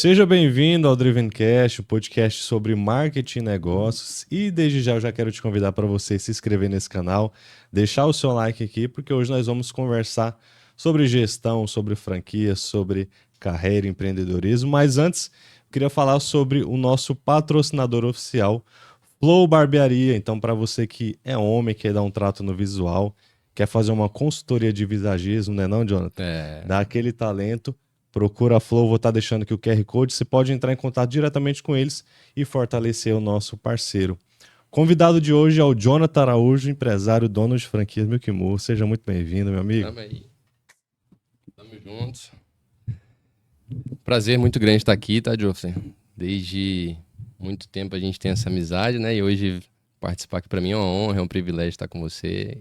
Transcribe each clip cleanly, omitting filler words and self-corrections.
Seja bem-vindo ao Drivencast, o podcast sobre marketing e negócios. E desde já eu já quero te convidar para você se inscrever nesse canal, deixar o seu like aqui, porque hoje nós vamos conversar sobre gestão, sobre franquia, sobre carreira e empreendedorismo. Mas antes, eu queria falar sobre o nosso patrocinador oficial, Flow Barbearia. Então, para você que é homem, quer dar um trato no visual, quer fazer uma consultoria de visagismo, né não, Jonathan? É, Dá aquele talento. Procura a Flow, vou estar deixando aqui o QR Code. Você pode entrar em contato diretamente com eles e fortalecer o nosso parceiro. Convidado de hoje é o Jonathan Araújo, empresário, dono de franquias Milk Moo. Seja muito bem-vindo, meu amigo. tamo aí. Tamo juntos. Prazer muito grande estar aqui, tá, Jofre? Desde muito tempo a gente tem essa amizade, né? E hoje participar aqui pra mim é uma honra, é um privilégio estar com você.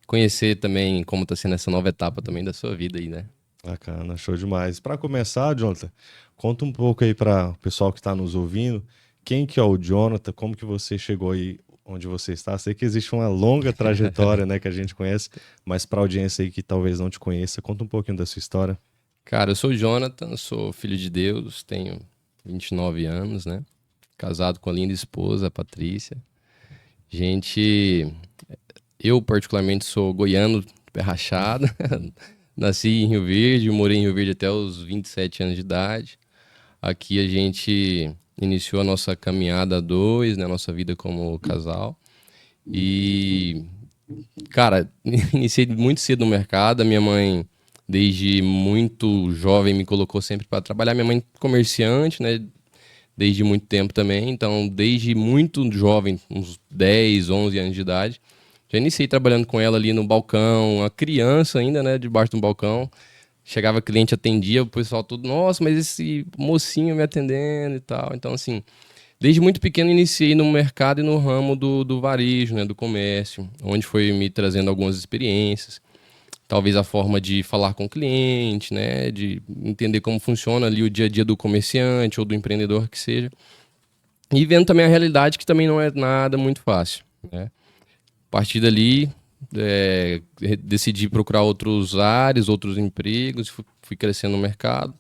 Conhecer também como tá sendo essa nova etapa também da sua vida aí, né? Bacana, show demais. Para começar, Jonathan, conta um pouco aí para o pessoal que está nos ouvindo, quem que é o Jonathan, como que você chegou aí onde você está. Sei que existe uma longa trajetória, né, que a gente conhece, mas para a audiência aí que talvez não te conheça, conta um pouquinho da sua história. Cara, eu sou o Jonathan, sou filho de Deus, tenho 29 anos, né? Casado com a linda esposa, a Patrícia. Gente, eu particularmente sou goiano, pé rachado. Nasci em Rio Verde, morei em Rio Verde até os 27 anos de idade. Aqui a gente iniciou a nossa caminhada a dois, né? Nossa vida como casal. E, cara, iniciei muito cedo no mercado. A minha mãe, desde muito jovem, me colocou sempre para trabalhar. Minha mãe, comerciante, né? Desde muito tempo também. Então, desde muito jovem, uns 10, 11 anos de idade, já iniciei trabalhando com ela ali no balcão, a criança ainda, né? Debaixo do balcão. Chegava cliente, atendia, o pessoal tudo, nossa, mas esse mocinho me atendendo e tal. Então, assim, desde muito pequeno iniciei no mercado e no ramo do varejo, né, do comércio, onde foi me trazendo algumas experiências. Talvez a forma de falar com o cliente, né, de entender como funciona ali o dia a dia do comerciante ou do empreendedor que seja. E vendo também a realidade que também não é nada muito fácil, né. A partir dali, decidi procurar outros áreas, outros empregos, fui crescendo no mercado.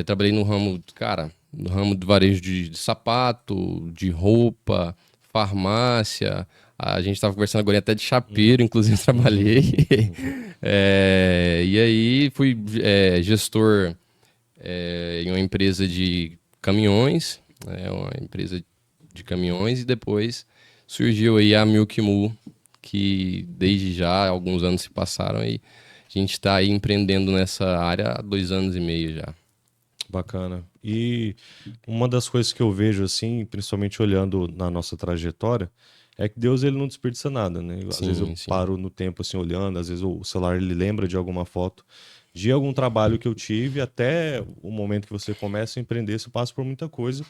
Trabalhei no ramo, cara, no ramo de varejo de sapato, de roupa, farmácia. A gente estava conversando agora até de chapeiro, inclusive trabalhei. E aí fui gestor em uma empresa de caminhões, né, uma empresa de caminhões, e depois surgiu aí a Milk Moo, que desde já alguns anos se passaram e a gente está aí empreendendo nessa área há 2 anos e meio já. Bacana. E uma das coisas que eu vejo, assim, principalmente olhando na nossa trajetória, é que Deus ele não desperdiça nada, né? Às vezes eu Sim, sim. paro no tempo assim olhando, às vezes o celular ele lembra de alguma foto, de algum trabalho que eu tive, até o momento que você começa a empreender, você passa por muita coisa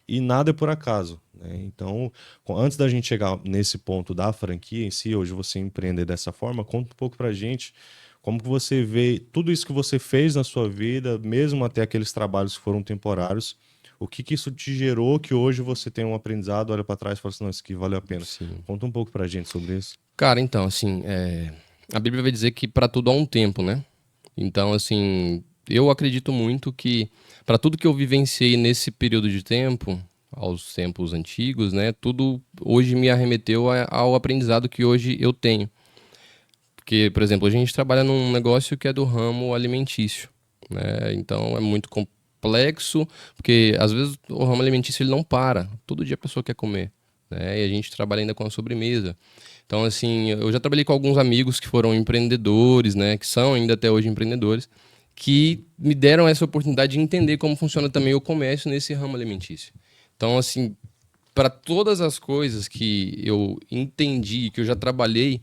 e nada é por acaso, né? Então, antes da gente chegar nesse ponto da franquia em si, hoje você empreender dessa forma, conta um pouco pra gente como que você vê tudo isso que você fez na sua vida, mesmo até aqueles trabalhos que foram temporários, o que que isso te gerou que hoje você tem um aprendizado, olha para trás e fala assim, não, isso aqui valeu a pena. Sim. Conta um pouco pra gente sobre isso. Cara, então, assim, a Bíblia vai dizer que para tudo há um tempo, né? Então, assim, eu acredito muito que para tudo que eu vivenciei nesse período de tempo, aos tempos antigos, né, tudo hoje me arremeteu ao aprendizado que hoje eu tenho. Porque, por exemplo, a gente trabalha num negócio que é do ramo alimentício, né? Então é muito complexo, porque às vezes o ramo alimentício ele não para. Todo dia a pessoa quer comer, né? E a gente trabalha ainda com a sobremesa. Então, assim, eu já trabalhei com alguns amigos que foram empreendedores, né? Que são ainda até hoje empreendedores, que me deram essa oportunidade de entender como funciona também o comércio nesse ramo alimentício. Então, assim, para todas as coisas que eu entendi, que eu já trabalhei,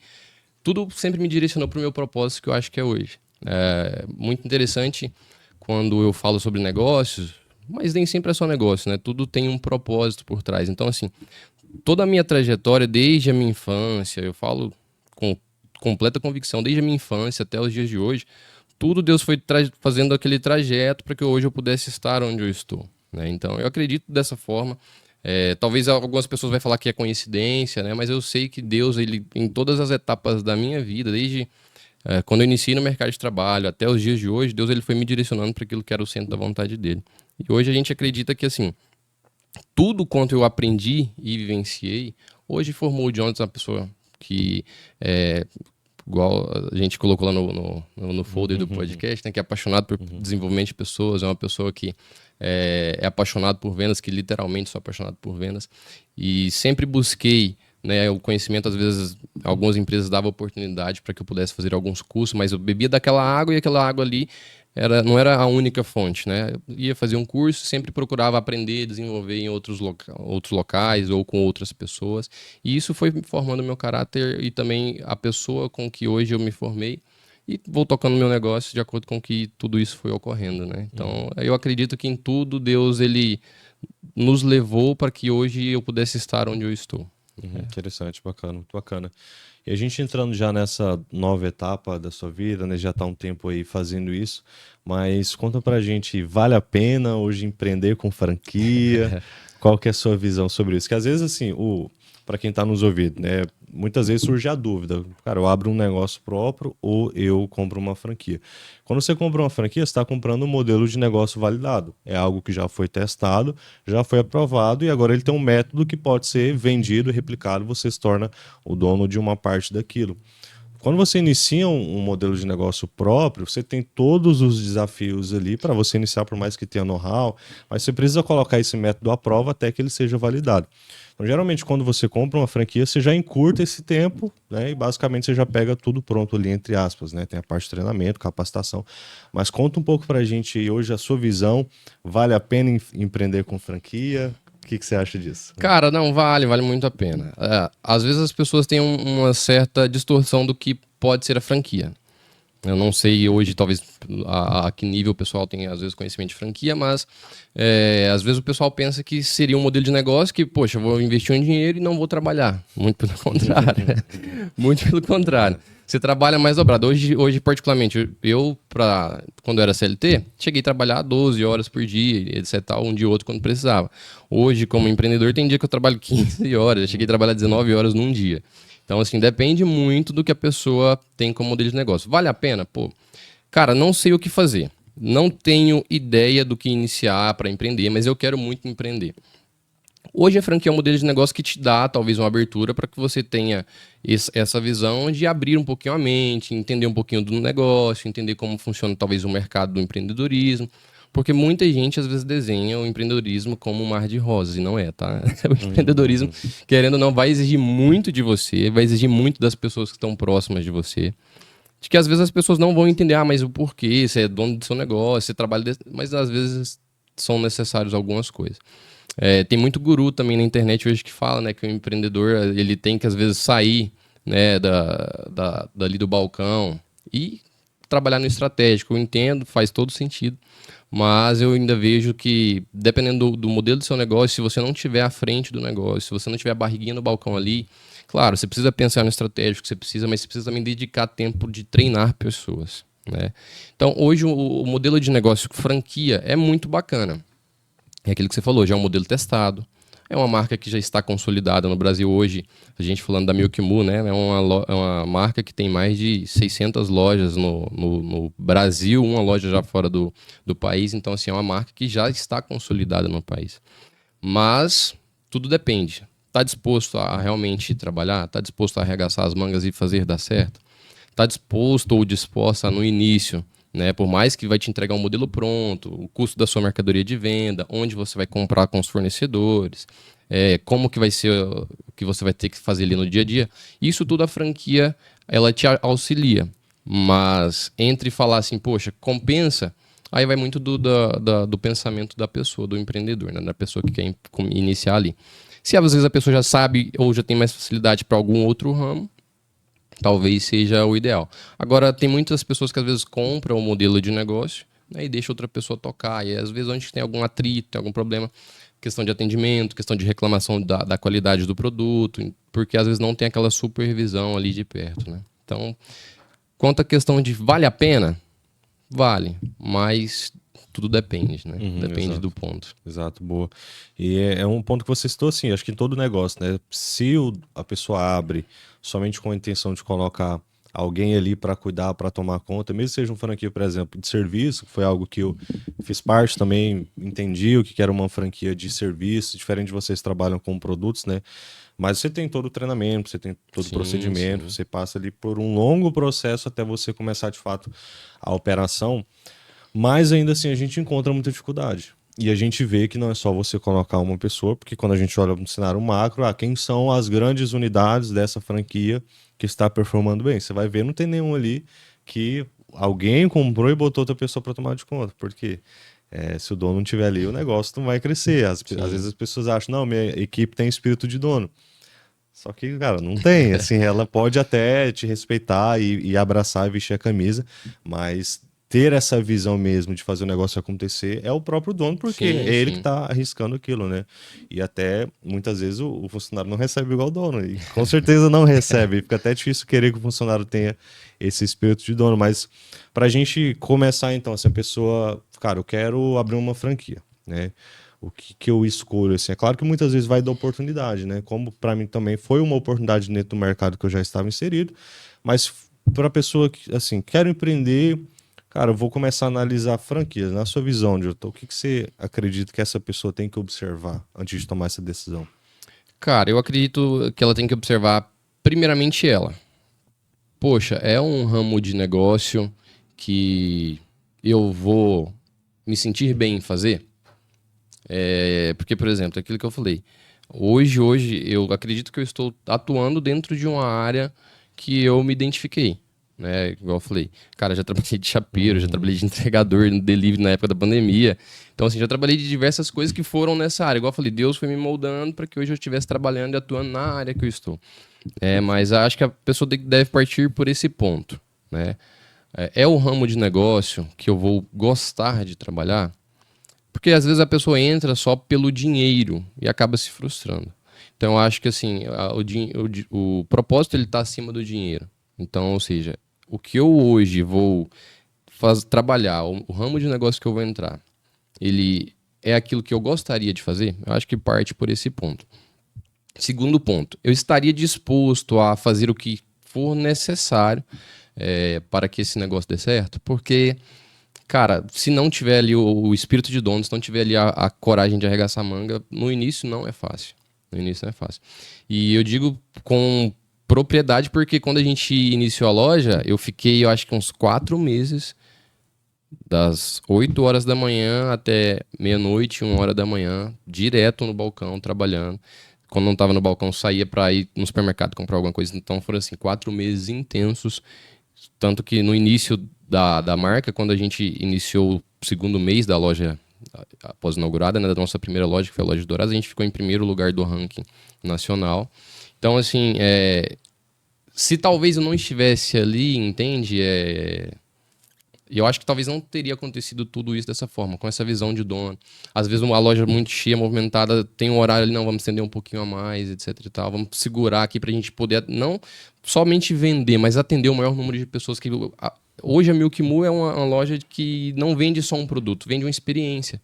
tudo sempre me direcionou para o meu propósito que eu acho que é hoje. É muito interessante quando eu falo sobre negócios, mas nem sempre é só negócio, né? Tudo tem um propósito por trás. Então, assim, toda a minha trajetória, desde a minha infância, eu falo com completa convicção, desde a minha infância até os dias de hoje, tudo Deus foi fazendo aquele trajeto para que hoje eu pudesse estar onde eu estou, né? Então, eu acredito dessa forma. Talvez algumas pessoas vão falar que é coincidência, né? Mas eu sei que Deus, ele, em todas as etapas da minha vida, desde quando eu iniciei no mercado de trabalho até os dias de hoje, Deus ele foi me direcionando para aquilo que era o centro da vontade dele. E hoje a gente acredita que, assim, tudo quanto eu aprendi e vivenciei, hoje formou o Jonathan uma pessoa que, igual a gente colocou lá no folder do podcast, né, que é apaixonado por desenvolvimento de pessoas, é uma pessoa que é apaixonado por vendas, que literalmente sou apaixonado por vendas, e sempre busquei, né, o conhecimento. Às vezes algumas empresas davam oportunidade para que eu pudesse fazer alguns cursos, mas eu bebia daquela água e aquela água ali não era a única fonte, né? Eu ia fazer um curso, sempre procurava aprender, desenvolver em outros locais ou com outras pessoas, e isso foi formando meu caráter e também a pessoa com que hoje eu me formei. E vou tocando meu negócio de acordo com que tudo isso foi ocorrendo, né? Então, eu acredito que em tudo Deus, ele nos levou para que hoje eu pudesse estar onde eu estou. Interessante, bacana, muito bacana. E a gente entrando já nessa nova etapa da sua vida, né? Já tá um tempo aí fazendo isso, mas conta pra gente, vale a pena hoje empreender com franquia? Qual que é a sua visão sobre isso? Que às vezes, assim, para quem tá nos ouvindo, né? Muitas vezes surge a dúvida, cara, eu abro um negócio próprio ou eu compro uma franquia? Quando você compra uma franquia, você está comprando um modelo de negócio validado. É algo que já foi testado, já foi aprovado e agora ele tem um método que pode ser vendido e replicado, você se torna o dono de uma parte daquilo. Quando você inicia um modelo de negócio próprio, você tem todos os desafios ali para você iniciar, por mais que tenha know-how, mas você precisa colocar esse método à prova até que ele seja validado. Então, geralmente, quando você compra uma franquia, você já encurta esse tempo, né? E basicamente você já pega tudo pronto ali, entre aspas, né? Tem a parte de treinamento, capacitação. Mas conta um pouco para a gente aí, hoje a sua visão. Vale a pena empreender com franquia? O que você acha disso? Cara, não, vale muito a pena. Às vezes as pessoas têm uma certa distorção do que pode ser a franquia. Eu não sei hoje, talvez, a que nível o pessoal tem, às vezes, conhecimento de franquia, mas às vezes o pessoal pensa que seria um modelo de negócio que, poxa, eu vou investir um dinheiro e não vou trabalhar. Muito pelo contrário. Muito pelo contrário. Você trabalha mais dobrado. Hoje particularmente, quando eu era CLT, cheguei a trabalhar 12 horas por dia, etc. Um dia ou outro quando precisava. Hoje, como empreendedor, tem dia que eu trabalho 15 horas. Eu cheguei a trabalhar 19 horas num dia. Então, assim, depende muito do que a pessoa tem como modelo de negócio. Vale a pena? Pô, cara, não sei o que fazer. Não tenho ideia do que iniciar para empreender, mas eu quero muito empreender. Hoje a franquia é um modelo de negócio que te dá talvez uma abertura para que você tenha essa visão de abrir um pouquinho a mente, entender um pouquinho do negócio, entender como funciona talvez o mercado do empreendedorismo. Porque muita gente às vezes desenha o empreendedorismo como um mar de rosas, e não é, tá? O empreendedorismo, querendo ou não, vai exigir muito de você, vai exigir muito das pessoas que estão próximas de você. De que às vezes as pessoas não vão entender, mas o porquê, você é dono do seu negócio, você trabalha... Mas às vezes são necessárias algumas coisas. Tem muito guru também na internet hoje que fala, né, que o empreendedor ele tem que às vezes sair, né, dali do balcão e trabalhar no estratégico. Eu entendo, faz todo sentido, mas eu ainda vejo que, dependendo do modelo do seu negócio, se você não estiver à frente do negócio, se você não tiver a barriguinha no balcão ali, claro, você precisa pensar no estratégico, mas você precisa também dedicar tempo de treinar pessoas, né? Então, hoje, o modelo de negócio franquia é muito bacana. É aquilo que você falou, já é um modelo testado. É uma marca que já está consolidada no Brasil hoje. A gente falando da Milk Moo, né? É uma marca que tem mais de 600 lojas no Brasil, uma loja já fora do país. Então, assim, é uma marca que já está consolidada no país. Mas tudo depende. Está disposto a realmente trabalhar? Está disposto a arregaçar as mangas e fazer dar certo? Está disposto ou disposta no início, né? Por mais que vai te entregar um modelo pronto, o custo da sua mercadoria de venda, onde você vai comprar com os fornecedores, como que vai ser o que você vai ter que fazer ali no dia a dia. Isso tudo a franquia, ela te auxilia. Mas entre falar assim, poxa, compensa, aí vai muito do pensamento da pessoa, do empreendedor, né? Da pessoa que quer iniciar ali. Se às vezes a pessoa já sabe ou já tem mais facilidade para algum outro ramo, talvez seja o ideal. Agora, tem muitas pessoas que às vezes compram o modelo de negócio, né, e deixa outra pessoa tocar. E às vezes onde tem algum atrito, tem algum problema, questão de atendimento, questão de reclamação da qualidade do produto, porque às vezes não tem aquela supervisão ali de perto, né? Então, quanto à questão de vale a pena? Vale, mas tudo depende, né? Depende exato. do ponto. Exato, boa. E é um ponto que você citou, assim, acho que em todo negócio, né? Se a pessoa abre somente com a intenção de colocar alguém ali para cuidar, para tomar conta, mesmo que seja uma franquia, por exemplo, de serviço, que foi algo que eu fiz parte também, entendi o que era uma franquia de serviço, diferente de vocês trabalham com produtos, né? Mas você tem todo o treinamento, você tem todo o Sim, procedimento, sim. você passa ali por um longo processo até você começar de fato a operação, mas ainda assim a gente encontra muita dificuldade. E a gente vê que não é só você colocar uma pessoa, porque quando a gente olha no cenário macro, quem são as grandes unidades dessa franquia que está performando bem? Você vai ver, não tem nenhum ali que alguém comprou e botou outra pessoa para tomar de conta. Porque se o dono não tiver ali, o negócio não vai crescer. Às vezes Sim. as pessoas acham, não, minha equipe tem espírito de dono. Só que, cara, não tem. Assim, ela pode até te respeitar e abraçar e vestir a camisa, mas ter essa visão mesmo de fazer o negócio acontecer é o próprio dono, porque Sim, é ele que sim. tá arriscando aquilo, né? E até muitas vezes o funcionário não recebe igual o dono, e com certeza não recebe. E fica até difícil querer que o funcionário tenha esse espírito de dono. Mas pra gente começar, então, assim, a pessoa, cara, eu quero abrir uma franquia, né? O que eu escolho, assim, é claro que muitas vezes vai da oportunidade, né? Como para mim também foi uma oportunidade dentro do mercado que eu já estava inserido, mas para a pessoa que, assim, quero empreender, cara, eu vou começar a analisar franquias. Na sua visão, Dilton, o que você acredita que essa pessoa tem que observar antes de tomar essa decisão? Cara, eu acredito que ela tem que observar primeiramente ela. Poxa, é um ramo de negócio que eu vou me sentir bem em fazer? Porque, por exemplo, é aquilo que eu falei. Hoje, eu acredito que eu estou atuando dentro de uma área que eu me identifiquei. Né? Igual eu falei, cara, já trabalhei de chapeiro, já Uhum. trabalhei de entregador no delivery na época da pandemia. Então, assim, já trabalhei de diversas coisas que foram nessa área. Igual eu falei, Deus foi me moldando para que hoje eu estivesse trabalhando e atuando na área que eu estou. Mas acho que a pessoa deve partir por esse ponto, né? É o ramo de negócio que eu vou gostar de trabalhar? Porque às vezes a pessoa entra só pelo dinheiro e acaba se frustrando. Então eu acho que assim, o propósito ele está acima do dinheiro. Então, ou seja, o que eu hoje vou trabalhar, o ramo de negócio que eu vou entrar, ele é aquilo que eu gostaria de fazer? Eu acho que parte por esse ponto. Segundo ponto, eu estaria disposto a fazer o que for necessário para que esse negócio dê certo? Porque, cara, se não tiver ali o espírito de dono, se não tiver ali a coragem de arregaçar a manga, no início não é fácil. No início não é fácil. E eu digo com propriedade porque quando a gente iniciou a loja, eu fiquei, eu acho que uns 4 meses, das 8 horas da manhã até meia-noite, 1 hora da manhã, direto no balcão, trabalhando. Quando não estava no balcão, saía para ir no supermercado comprar alguma coisa. Então foram assim, 4 meses intensos. Tanto que no início da marca, quando a gente iniciou o segundo mês da loja após inaugurada, né, da nossa primeira loja, que foi a loja de Dourados, a gente ficou em primeiro lugar do ranking nacional. Então, assim, se talvez eu não estivesse ali, entende? E eu acho que talvez não teria acontecido tudo isso dessa forma, com essa visão de dono. Às vezes uma loja muito cheia, movimentada, tem um horário ali, não, vamos estender um pouquinho a mais, etc e tal. Vamos segurar aqui pra gente poder não somente vender, mas atender o maior número de pessoas que... Hoje a Milk Moo é uma loja que não vende só um produto, vende uma experiência.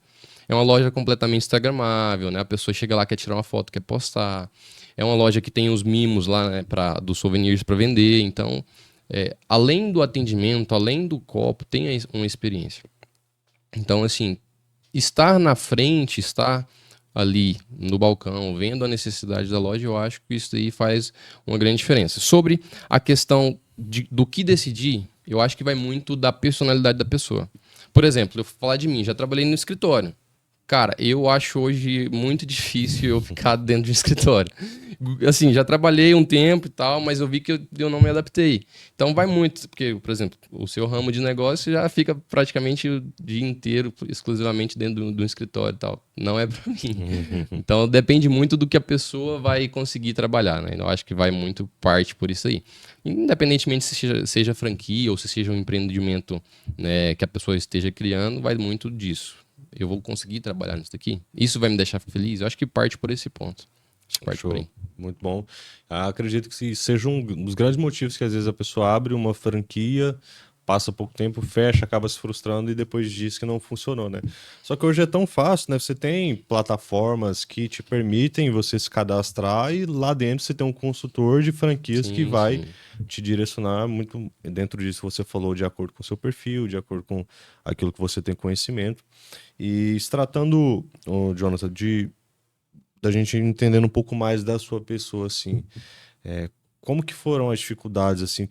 É uma loja completamente instagramável, né? A pessoa chega lá, quer tirar uma foto, quer postar. É uma loja que tem os mimos lá, né, dos souvenirs para vender. Então, além do atendimento, além do copo, tem uma experiência. Então, assim, estar na frente, estar ali no balcão, vendo a necessidade da loja, eu acho que isso aí faz uma grande diferença. Sobre a questão do que decidir, eu acho que vai muito da personalidade da pessoa. Por exemplo, eu vou falar de mim, já trabalhei no escritório. Cara, eu acho hoje muito difícil eu ficar dentro de um escritório. Assim, já trabalhei um tempo e tal, mas eu vi que eu não me adaptei. Então vai muito, porque, por exemplo, o seu ramo de negócio já fica praticamente o dia inteiro exclusivamente dentro do escritório e tal. Não é para mim. Então depende muito do que a pessoa vai conseguir trabalhar, né? Eu acho que vai muito parte por isso aí. Independentemente se seja franquia ou se seja um empreendimento, né, que a pessoa esteja criando, vai muito disso. Eu vou conseguir trabalhar nisso daqui? Isso vai me deixar feliz? Eu acho que parte por esse ponto. Acho que parte por Show. aí. Muito bom. Acredito que seja um dos grandes motivos que às vezes a pessoa abre uma franquia passa pouco tempo, fecha, acaba se frustrando e depois diz que não funcionou, né? Só que hoje é tão fácil, né? Você tem plataformas que te permitem você se cadastrar e lá dentro você tem um consultor de franquias que Sim, vai sim. te direcionar muito dentro disso você falou, de acordo com o seu perfil, de acordo com aquilo que você tem conhecimento. E se tratando, ô, Jonathan, da gente entendendo um pouco mais da sua pessoa, assim, é, como que foram as dificuldades, assim,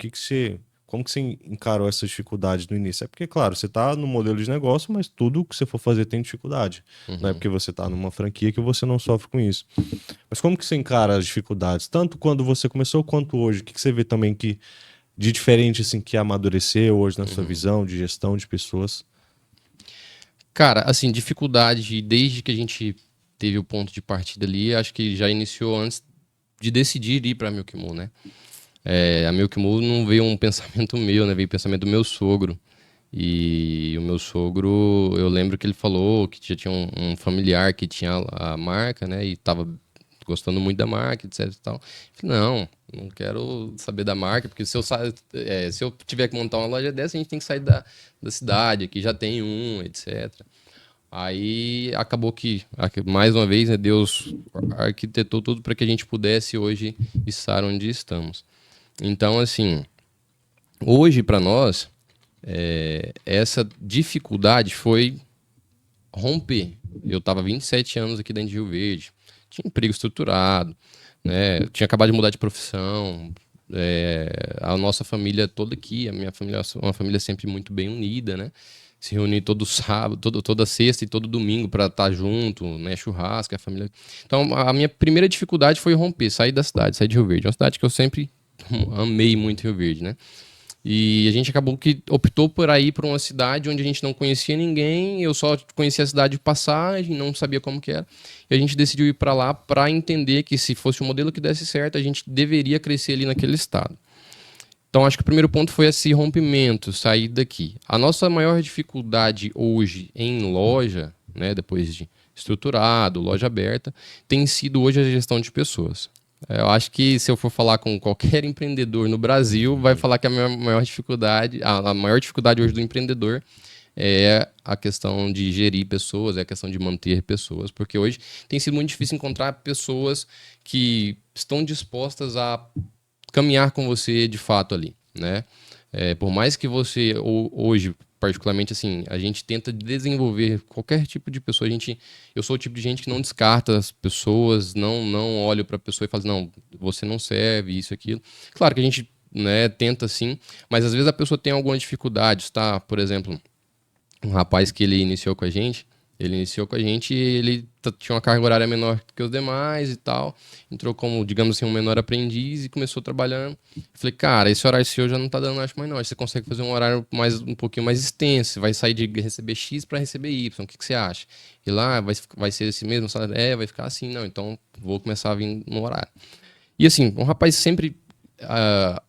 como que você encarou essas dificuldades no início? É porque, claro, você está no modelo de negócio, mas tudo que você for fazer tem dificuldade. Não é Uhum. porque você está numa franquia que você não sofre com isso. Mas como que você encara as dificuldades, tanto quando você começou quanto hoje? O que que você vê também que de diferente, assim, que amadureceu hoje na sua Uhum. visão de gestão de pessoas? Cara, assim, dificuldade desde que a gente teve o ponto de partida ali, acho que já iniciou antes de decidir ir para a Milk Moon, né? A Milk Moon não veio um pensamento meu, né? Veio um pensamento do meu sogro. E o meu sogro, eu lembro que ele falou que já tinha um familiar que tinha a marca, né? E tava gostando muito da marca, etc e tal. Eu falei, não quero saber da marca, porque se eu tiver que montar uma loja dessa, a gente tem que sair da cidade, aqui já tem um, etc. Aí acabou que, mais uma vez, né, Deus arquitetou tudo para que a gente pudesse hoje estar onde estamos. Então, assim, hoje para nós, essa dificuldade foi romper. Eu estava 27 anos aqui dentro de Rio Verde, tinha emprego estruturado, né? Tinha acabado de mudar de profissão, a nossa família toda aqui, a minha família é uma família sempre muito bem unida, né? Se reunir todo sábado, toda sexta e todo domingo para estar junto, né? Churrasco, a família. Então, a minha primeira dificuldade foi romper, sair da cidade, sair de Rio Verde. É uma cidade que eu sempre amei muito Rio Verde, né? E a gente acabou que optou por ir para uma cidade onde a gente não conhecia ninguém, eu só conhecia a cidade de passagem, não sabia como que era. E a gente decidiu ir para lá para entender que se fosse um modelo que desse certo, a gente deveria crescer ali naquele estado. Então acho que o primeiro ponto foi esse rompimento, sair daqui. A nossa maior dificuldade hoje em loja, né, depois de estruturado, loja aberta, tem sido hoje a gestão de pessoas. Eu acho que se eu for falar com qualquer empreendedor no Brasil, vai falar que a minha maior dificuldade, a maior dificuldade hoje do empreendedor é a questão de gerir pessoas, é a questão de manter pessoas, porque hoje tem sido muito difícil encontrar pessoas que estão dispostas a caminhar com você de fato ali, né? Por mais que você hoje, particularmente assim, a gente tenta desenvolver qualquer tipo de pessoa. Eu sou o tipo de gente que não descarta as pessoas, não olho para a pessoa e falo, não, você não serve, isso, aquilo. Claro que a gente, né, tenta sim, mas às vezes a pessoa tem alguma dificuldade, tá? Por exemplo, um rapaz que ele iniciou com a gente e ele tinha uma carga horária menor que os demais e tal. Entrou como, digamos assim, um menor aprendiz e começou trabalhando. Eu falei, cara, esse horário seu já não tá dando, acho mais não. Você consegue fazer um horário um pouquinho mais extenso. Você vai sair de receber X para receber Y. O que você acha? E lá vai ser esse mesmo salário? Vai ficar assim, não. Então vou começar a vir no horário. E assim, um rapaz sempre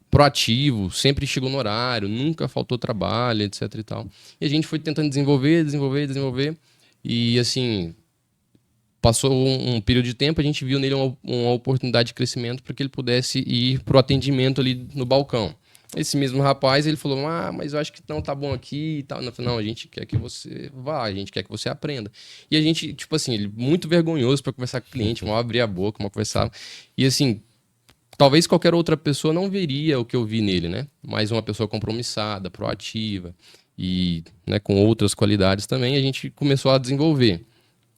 proativo, sempre chegou no horário, nunca faltou trabalho, etc e tal. E a gente foi tentando desenvolver. E assim, passou um período de tempo, a gente viu nele uma oportunidade de crescimento para que ele pudesse ir pro atendimento ali no balcão. Esse mesmo rapaz, ele falou, mas eu acho que não tá bom aqui e tal. Eu falei, não, a gente quer que você vá, a gente quer que você aprenda. E a gente, tipo assim, ele muito vergonhoso para conversar com o cliente, mal abrir a boca, mal conversar. E assim, talvez qualquer outra pessoa não veria o que eu vi nele, né? Mas uma pessoa compromissada, proativa e, né, com outras qualidades também, a gente começou a desenvolver.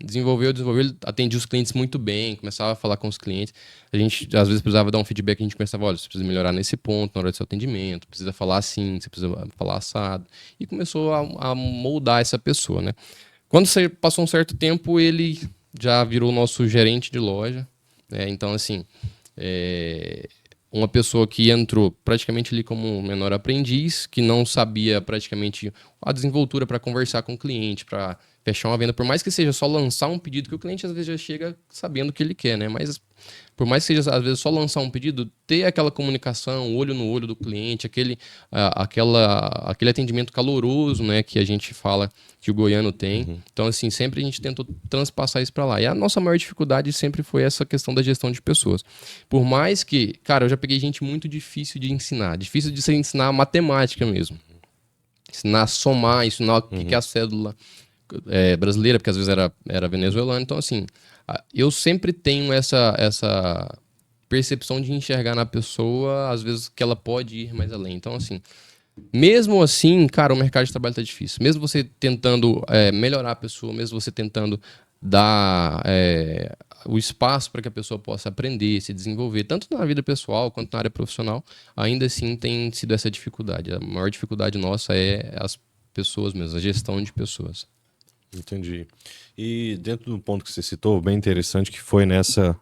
Desenvolveu, ele atendia os clientes muito bem, começava a falar com os clientes. A gente, às vezes, precisava dar um feedback, a gente começava, olha, você precisa melhorar nesse ponto, na hora do seu atendimento, precisa falar assim, você precisa falar assado. E começou a moldar essa pessoa, né? Quando você passou um certo tempo, ele já virou nosso gerente de loja, né? Então, assim, uma pessoa que entrou praticamente ali como um menor aprendiz, que não sabia praticamente a desenvoltura para conversar com o cliente, para fechar uma venda, por mais que seja só lançar um pedido, que o cliente às vezes já chega sabendo o que ele quer, né? Mas por mais que seja às vezes só lançar um pedido, ter aquela comunicação, olho no olho do cliente, aquele atendimento caloroso, né, que a gente fala que o goiano tem. Uhum. Então, assim, sempre a gente tentou transpassar isso para lá. E a nossa maior dificuldade sempre foi essa questão da gestão de pessoas. Por mais que, cara, eu já peguei gente muito difícil de ensinar, difícil de se ensinar matemática mesmo. ensinar a somar, ensinar o que é a cédula brasileira, porque às vezes era venezuelana. Então, assim, eu sempre tenho essa percepção de enxergar na pessoa, às vezes, que ela pode ir mais além. Então, assim, mesmo assim, cara, o mercado de trabalho tá difícil. Mesmo você tentando melhorar a pessoa, mesmo você tentando dar o espaço para que a pessoa possa aprender, se desenvolver, tanto na vida pessoal quanto na área profissional, ainda assim tem sido essa dificuldade. A maior dificuldade nossa é as pessoas mesmo, a gestão de pessoas. Entendi. E dentro do ponto que você citou, bem interessante, que foi nessa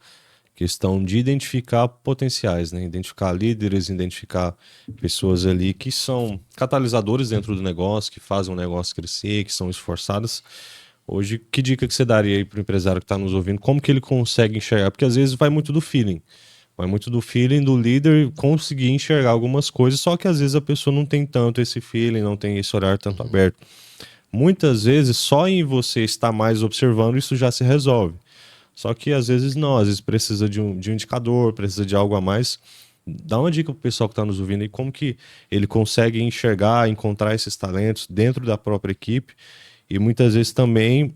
questão de identificar potenciais, né? Identificar líderes, identificar pessoas ali que são catalisadores dentro do negócio, que fazem o negócio crescer, que são esforçadas. Hoje, que dica que você daria aí para o empresário que está nos ouvindo? Como que ele consegue enxergar? Porque às vezes vai muito do feeling. Vai muito do feeling do líder conseguir enxergar algumas coisas, só que às vezes a pessoa não tem tanto esse feeling, não tem esse olhar tanto aberto. Muitas vezes, só em você estar mais observando, isso já se resolve. Só que às vezes não, às vezes precisa de um indicador, precisa de algo a mais. Dá uma dica pro pessoal que está nos ouvindo aí, como que ele consegue enxergar, encontrar esses talentos dentro da própria equipe e muitas vezes também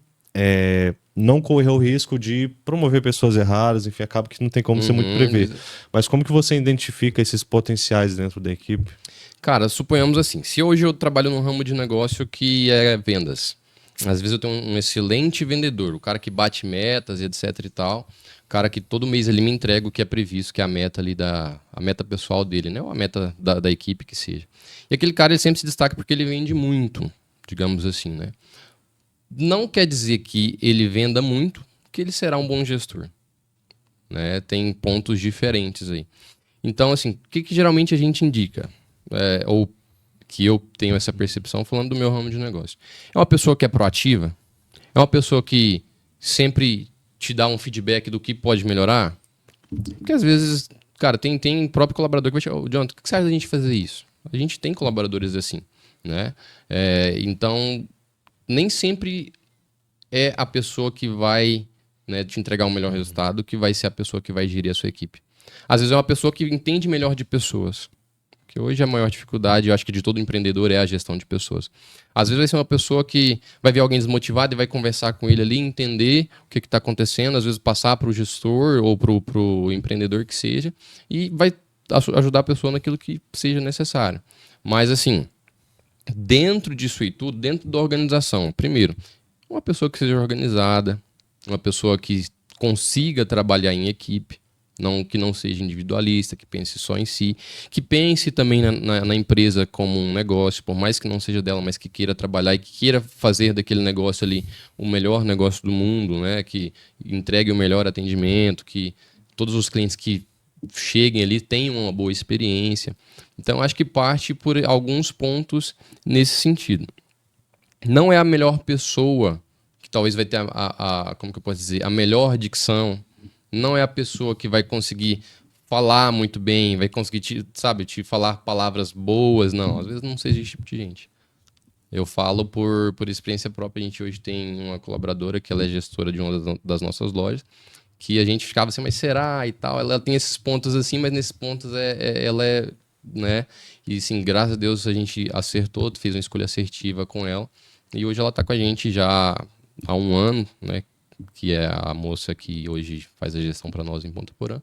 não correr o risco de promover pessoas erradas, enfim, acaba que não tem como você muito prever. Mas como que você identifica esses potenciais dentro da equipe? Cara, suponhamos assim, se hoje eu trabalho num ramo de negócio que é vendas, às vezes eu tenho um excelente vendedor, o cara que bate metas e etc e tal, o cara que todo mês ele me entrega o que é previsto, que é a meta ali a meta pessoal dele, né? Ou a meta da equipe que seja. E aquele cara ele sempre se destaca porque ele vende muito, digamos assim, né? Não quer dizer que ele venda muito, que ele será um bom gestor, né? Tem pontos diferentes aí. Então, assim, o que geralmente a gente indica? Ou que eu tenho essa percepção falando do meu ramo de negócio. É uma pessoa que é proativa? É uma pessoa que sempre te dá um feedback do que pode melhorar? Porque às vezes, cara, tem próprio colaborador que vai te falar, Jonathan, o que você acha da gente fazer isso? A gente tem colaboradores assim, né? Então, nem sempre é a pessoa que vai, né, te entregar um melhor resultado que vai ser a pessoa que vai gerir a sua equipe. Às vezes é uma pessoa que entende melhor de pessoas. Que hoje a maior dificuldade, eu acho que de todo empreendedor, é a gestão de pessoas. Às vezes vai ser uma pessoa que vai ver alguém desmotivado e vai conversar com ele ali, entender o que está acontecendo, às vezes passar para o gestor ou para o empreendedor que seja, e vai ajudar a pessoa naquilo que seja necessário. Mas assim, dentro disso e tudo, dentro da organização, primeiro, uma pessoa que seja organizada, uma pessoa que consiga trabalhar em equipe, que não seja individualista, que pense só em si, que pense também na empresa como um negócio, por mais que não seja dela, mas que queira trabalhar e que queira fazer daquele negócio ali o melhor negócio do mundo, né? Que entregue o melhor atendimento, que todos os clientes que cheguem ali tenham uma boa experiência. Então, acho que parte por alguns pontos nesse sentido. Não é a melhor pessoa que talvez vai ter como que eu posso dizer, a melhor dicção. Não é a pessoa que vai conseguir falar muito bem, vai conseguir te falar palavras boas, não. Às vezes não seja esse tipo de gente. Eu falo por experiência própria. A gente hoje tem uma colaboradora que ela é gestora de uma das nossas lojas, que a gente ficava assim, mas será e tal? Ela tem esses pontos assim, mas nesses pontos ela é, né? E sim, graças a Deus a gente acertou, fez uma escolha assertiva com ela. E hoje ela está com a gente já há um ano, né? Que é a moça que hoje faz a gestão para nós em Ponta Porã.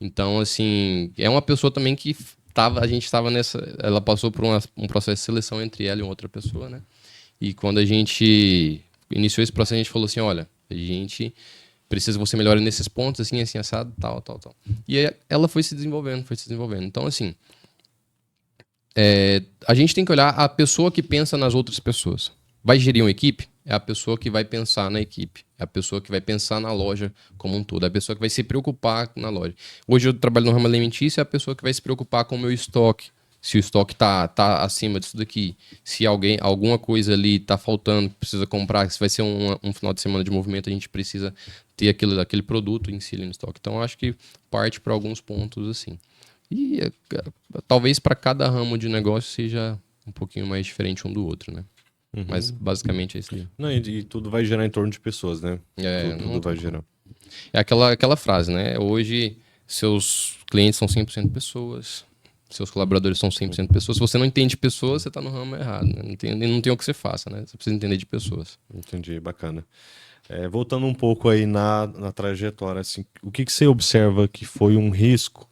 Então, assim, é uma pessoa também que a gente estava nessa... Ela passou por um processo de seleção entre ela e outra pessoa, né? E quando a gente iniciou esse processo, a gente falou assim, olha, a gente precisa que você melhore nesses pontos, assim, assim, assado, tal, tal, tal. E aí ela foi se desenvolvendo, foi se desenvolvendo. Então, assim, a gente tem que olhar a pessoa que pensa nas outras pessoas. Vai gerir uma equipe? É a pessoa que vai pensar na equipe. É a pessoa que vai pensar na loja como um todo. É a pessoa que vai se preocupar na loja. Hoje eu trabalho no ramo alimentício, é a pessoa que vai se preocupar com o meu estoque. Se o estoque tá acima disso daqui. Se alguma coisa ali tá faltando, precisa comprar. Se vai ser um final de semana de movimento, a gente precisa ter aquele produto em si ali no estoque. Então, eu acho que parte para alguns pontos assim. E talvez para cada ramo de negócio seja um pouquinho mais diferente um do outro, né? Uhum. Mas basicamente é isso aí. Não, e tudo vai gerar em torno de pessoas, né? Tudo vai gerar. É aquela frase, né? Hoje, seus clientes são 100% pessoas. seus colaboradores são 100% pessoas. Se você não entende pessoas, você tá no ramo errado, né? Não tem o que você faça, né? Você precisa entender de pessoas. Entendi, bacana. Voltando um pouco aí na trajetória, assim, o que você observa que foi um risco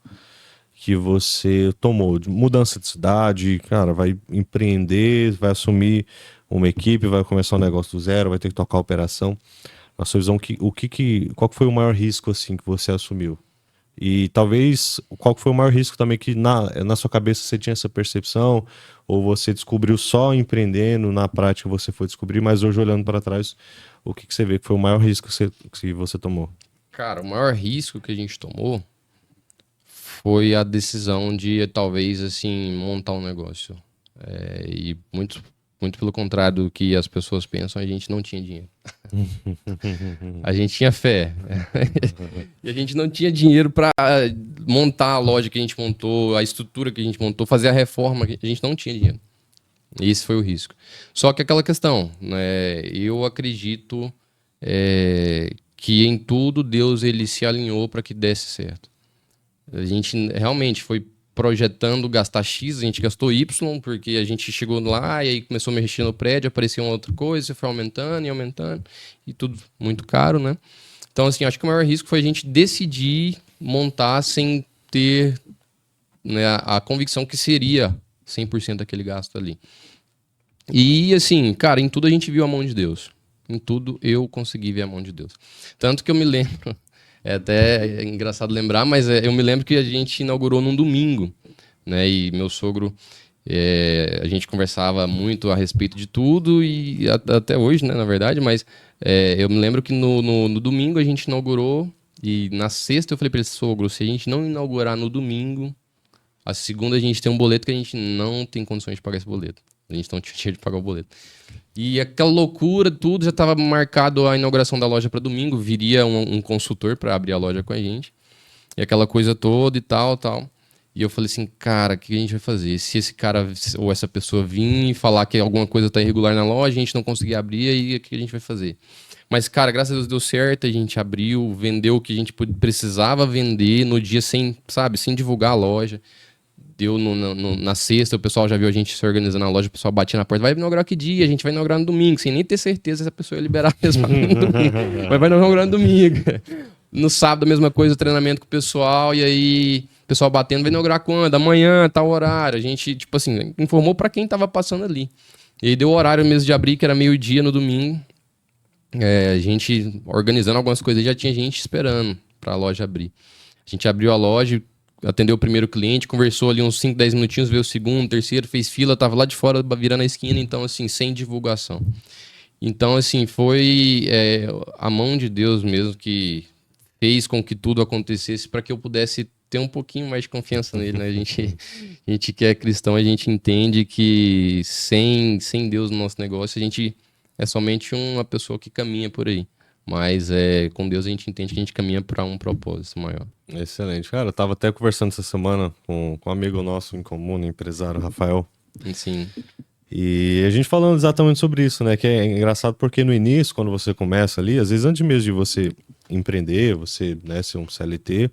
que você tomou? De mudança de cidade, cara, vai empreender, vai assumir uma equipe, vai começar um negócio do zero, vai ter que tocar a operação. Na sua visão, qual que foi o maior risco assim que você assumiu? E talvez qual que foi o maior risco também que na sua cabeça você tinha essa percepção, ou você descobriu só empreendendo, na prática você foi descobrir, mas hoje olhando para trás, o que você vê que foi o maior risco que você tomou? Cara, o maior risco que a gente tomou foi a decisão de talvez assim montar um negócio. E muito pelo contrário do que as pessoas pensam, a gente não tinha dinheiro. A gente tinha fé. E a gente não tinha dinheiro para montar a loja que a gente montou, a estrutura que a gente montou, fazer a reforma, a gente não tinha dinheiro. Esse foi o risco. Só que aquela questão, né? Eu acredito que em tudo Deus ele se alinhou para que desse certo. A gente realmente foi projetando gastar X, a gente gastou Y, porque a gente chegou lá e aí começou a mexer no prédio, apareceu uma outra coisa, foi aumentando e aumentando, e tudo muito caro, né? Então, assim, acho que o maior risco foi a gente decidir montar sem ter, né, a convicção que seria 100% aquele gasto ali. E, assim, cara, em tudo a gente viu a mão de Deus. Em tudo eu consegui ver a mão de Deus. Tanto que eu me lembro... É até engraçado lembrar, mas eu me lembro que a gente inaugurou num domingo, né? E meu sogro, a gente conversava muito a respeito de tudo e até hoje, né? Na verdade, mas eu me lembro que no domingo a gente inaugurou e na sexta eu falei para ele, sogro, se a gente não inaugurar no domingo, a segunda a gente tem um boleto que a gente não tem condições de pagar esse boleto. A gente não tinha dinheiro de pagar o boleto. E aquela loucura, tudo, já estava marcado a inauguração da loja para domingo, viria um consultor para abrir a loja com a gente. E aquela coisa toda e tal. E eu falei assim, cara, o que a gente vai fazer? Se esse cara ou essa pessoa vir e falar que alguma coisa está irregular na loja, a gente não conseguir abrir, aí o que a gente vai fazer? Mas, cara, graças a Deus deu certo, a gente abriu, vendeu o que a gente precisava vender no dia sem divulgar a loja. Deu na sexta, o pessoal já viu a gente se organizando na loja, o pessoal batia na porta, vai inaugurar que dia? A gente vai inaugurar no domingo, sem nem ter certeza se a pessoa ia liberar mesmo no domingo. Mas vai inaugurar no domingo. No sábado, a mesma coisa, treinamento com o pessoal, e aí o pessoal batendo, vai inaugurar quando? Amanhã, tal horário. A gente, tipo assim, informou para quem tava passando ali. E aí deu o horário mesmo de abrir, que era meio-dia no domingo. A gente organizando algumas coisas, já tinha gente esperando para a loja abrir. A gente abriu a loja, atendeu o primeiro cliente, conversou ali uns 5, 10 minutinhos, veio o segundo, terceiro, fez fila, tava lá de fora, virando a esquina, então, assim, sem divulgação. Então, assim, foi a mão de Deus mesmo que fez com que tudo acontecesse para que eu pudesse ter um pouquinho mais de confiança nele, né? A gente que é cristão, a gente entende que sem Deus no nosso negócio, a gente é somente uma pessoa que caminha por aí. Mas com Deus a gente entende que a gente caminha para um propósito maior. Excelente. Cara, eu tava até conversando essa semana com um amigo nosso em comum, empresário, Rafael. Sim. E a gente falando exatamente sobre isso, né? Que é engraçado porque no início, quando você começa ali, às vezes antes mesmo de você empreender, você, né, ser um CLT,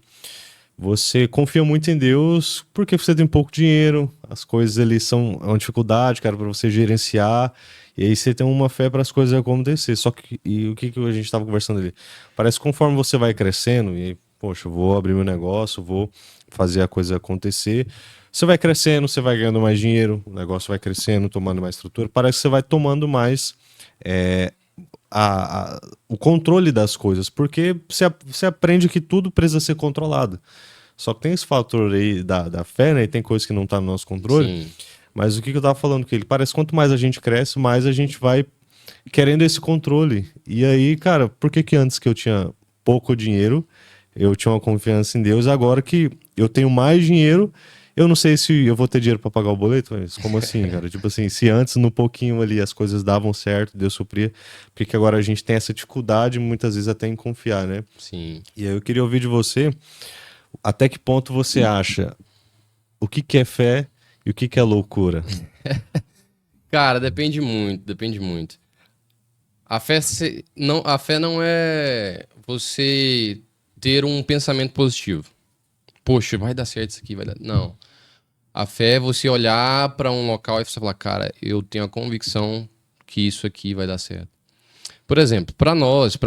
você confia muito em Deus porque você tem pouco dinheiro, as coisas ali são uma dificuldade, cara, para você gerenciar. E aí você tem uma fé para as coisas acontecer. Só que o que a gente estava conversando ali? Parece que conforme você vai crescendo, e poxa, eu vou abrir meu negócio, vou fazer a coisa acontecer. Você vai crescendo, você vai ganhando mais dinheiro, o negócio vai crescendo, tomando mais estrutura. Parece que você vai tomando mais o controle das coisas, porque você aprende que tudo precisa ser controlado. Só que tem esse fator aí da fé, né? E tem coisas que não tá no nosso controle. Sim. Mas o que eu tava falando, que ele parece que quanto mais a gente cresce, mais a gente vai querendo esse controle. E aí, cara, por que antes que eu tinha pouco dinheiro, eu tinha uma confiança em Deus, agora que eu tenho mais dinheiro, eu não sei se eu vou ter dinheiro para pagar o boleto, mas como assim, cara? Tipo assim, se antes no pouquinho ali as coisas davam certo, Deus supria, por que agora a gente tem essa dificuldade muitas vezes até em confiar, né? Sim. E aí eu queria ouvir de você, até que ponto você acha o que é fé e o que é loucura? Cara, depende muito. A fé não é você ter um pensamento positivo. Poxa, vai dar certo isso aqui, vai dar. Não. A fé é você olhar para um local e você falar, cara, eu tenho a convicção que isso aqui vai dar certo. Por exemplo, para nós,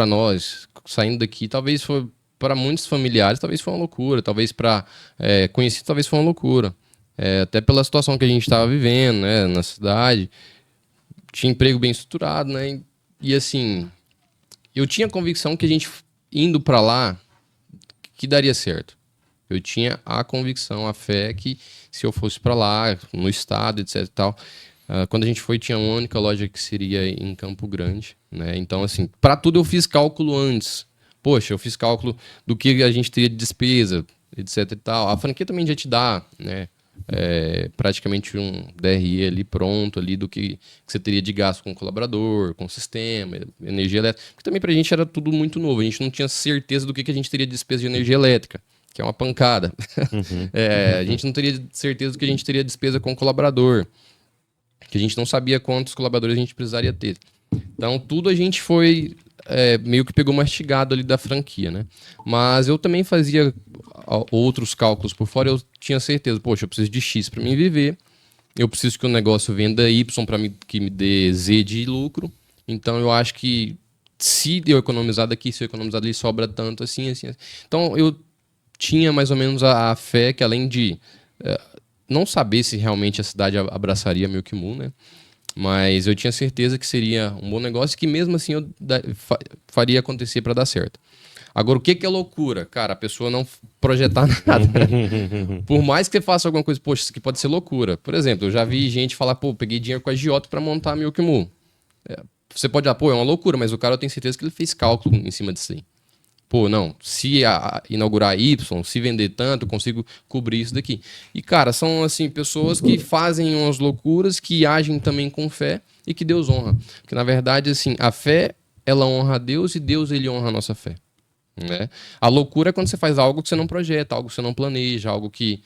saindo daqui, talvez foi para muitos familiares, talvez foi uma loucura, talvez para conhecidos, talvez foi uma loucura. Até pela situação que a gente estava vivendo, né, na cidade, tinha emprego bem estruturado, né, e assim, eu tinha a convicção que a gente indo para lá que daria certo. Eu tinha a convicção, a fé que se eu fosse para lá, no estado, etc e tal, quando a gente foi, tinha uma única loja que seria em Campo Grande, né? Então, assim, para tudo eu fiz cálculo antes. Poxa, eu fiz cálculo do que a gente teria de despesa, etc e tal. A franquia também já te dá, né? Praticamente um DRE ali pronto ali do que você teria de gasto com o colaborador, com o sistema, energia elétrica. Porque também pra gente era tudo muito novo. A gente não tinha certeza do que a gente teria de despesa de energia elétrica, que é uma pancada. Uhum. A gente não teria certeza do que a gente teria despesa com o colaborador, que a gente não sabia quantos colaboradores a gente precisaria ter. Então, tudo a gente foi meio que pegou mastigado ali da franquia, né? Mas eu também fazia outros cálculos por fora, eu tinha certeza, poxa, eu preciso de X para mim viver, eu preciso que o negócio venda Y para mim que me dê Z de lucro. Então, eu acho que se eu economizar daqui, se eu economizar ali, sobra tanto assim, assim. Então, eu tinha mais ou menos a fé que além de não saber se realmente a cidade abraçaria Milk Moon, né? Mas eu tinha certeza que seria um bom negócio e que mesmo assim eu faria acontecer para dar certo. Agora, o que é loucura? Cara, a pessoa não projetar nada. Por mais que você faça alguma coisa, poxa, isso aqui pode ser loucura. Por exemplo, eu já vi gente falar, pô, peguei dinheiro com a agiota para montar a Milk Moon. Você pode falar, pô, é uma loucura, mas o cara eu tenho certeza que ele fez cálculo em cima disso aí. Pô, não, se inaugurar Y, se vender tanto, eu consigo cobrir isso daqui. E, cara, são, assim, pessoas que fazem umas loucuras, que agem também com fé e que Deus honra. Porque, na verdade, assim, a fé, ela honra a Deus e Deus, ele honra a nossa fé. Né? A loucura é quando você faz algo que você não projeta, algo que você não planeja, algo que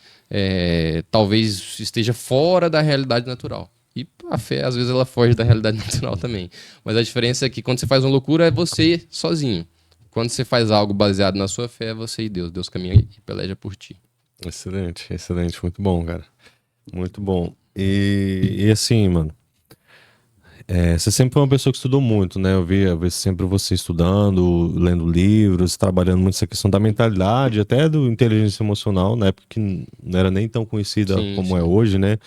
talvez esteja fora da realidade natural. E a fé, às vezes, ela foge da realidade natural também. Mas a diferença é que quando você faz uma loucura, é você sozinho. Quando você faz algo baseado na sua fé, é você e Deus. Deus caminha e peleja por ti. Excelente, excelente. Muito bom, cara. Muito bom. E assim, mano, você sempre foi uma pessoa que estudou muito, né? Eu vi sempre você estudando, lendo livros, trabalhando muito essa questão da mentalidade, até do inteligência emocional, na época que não era nem tão conhecida Sim, como é sim. hoje, né?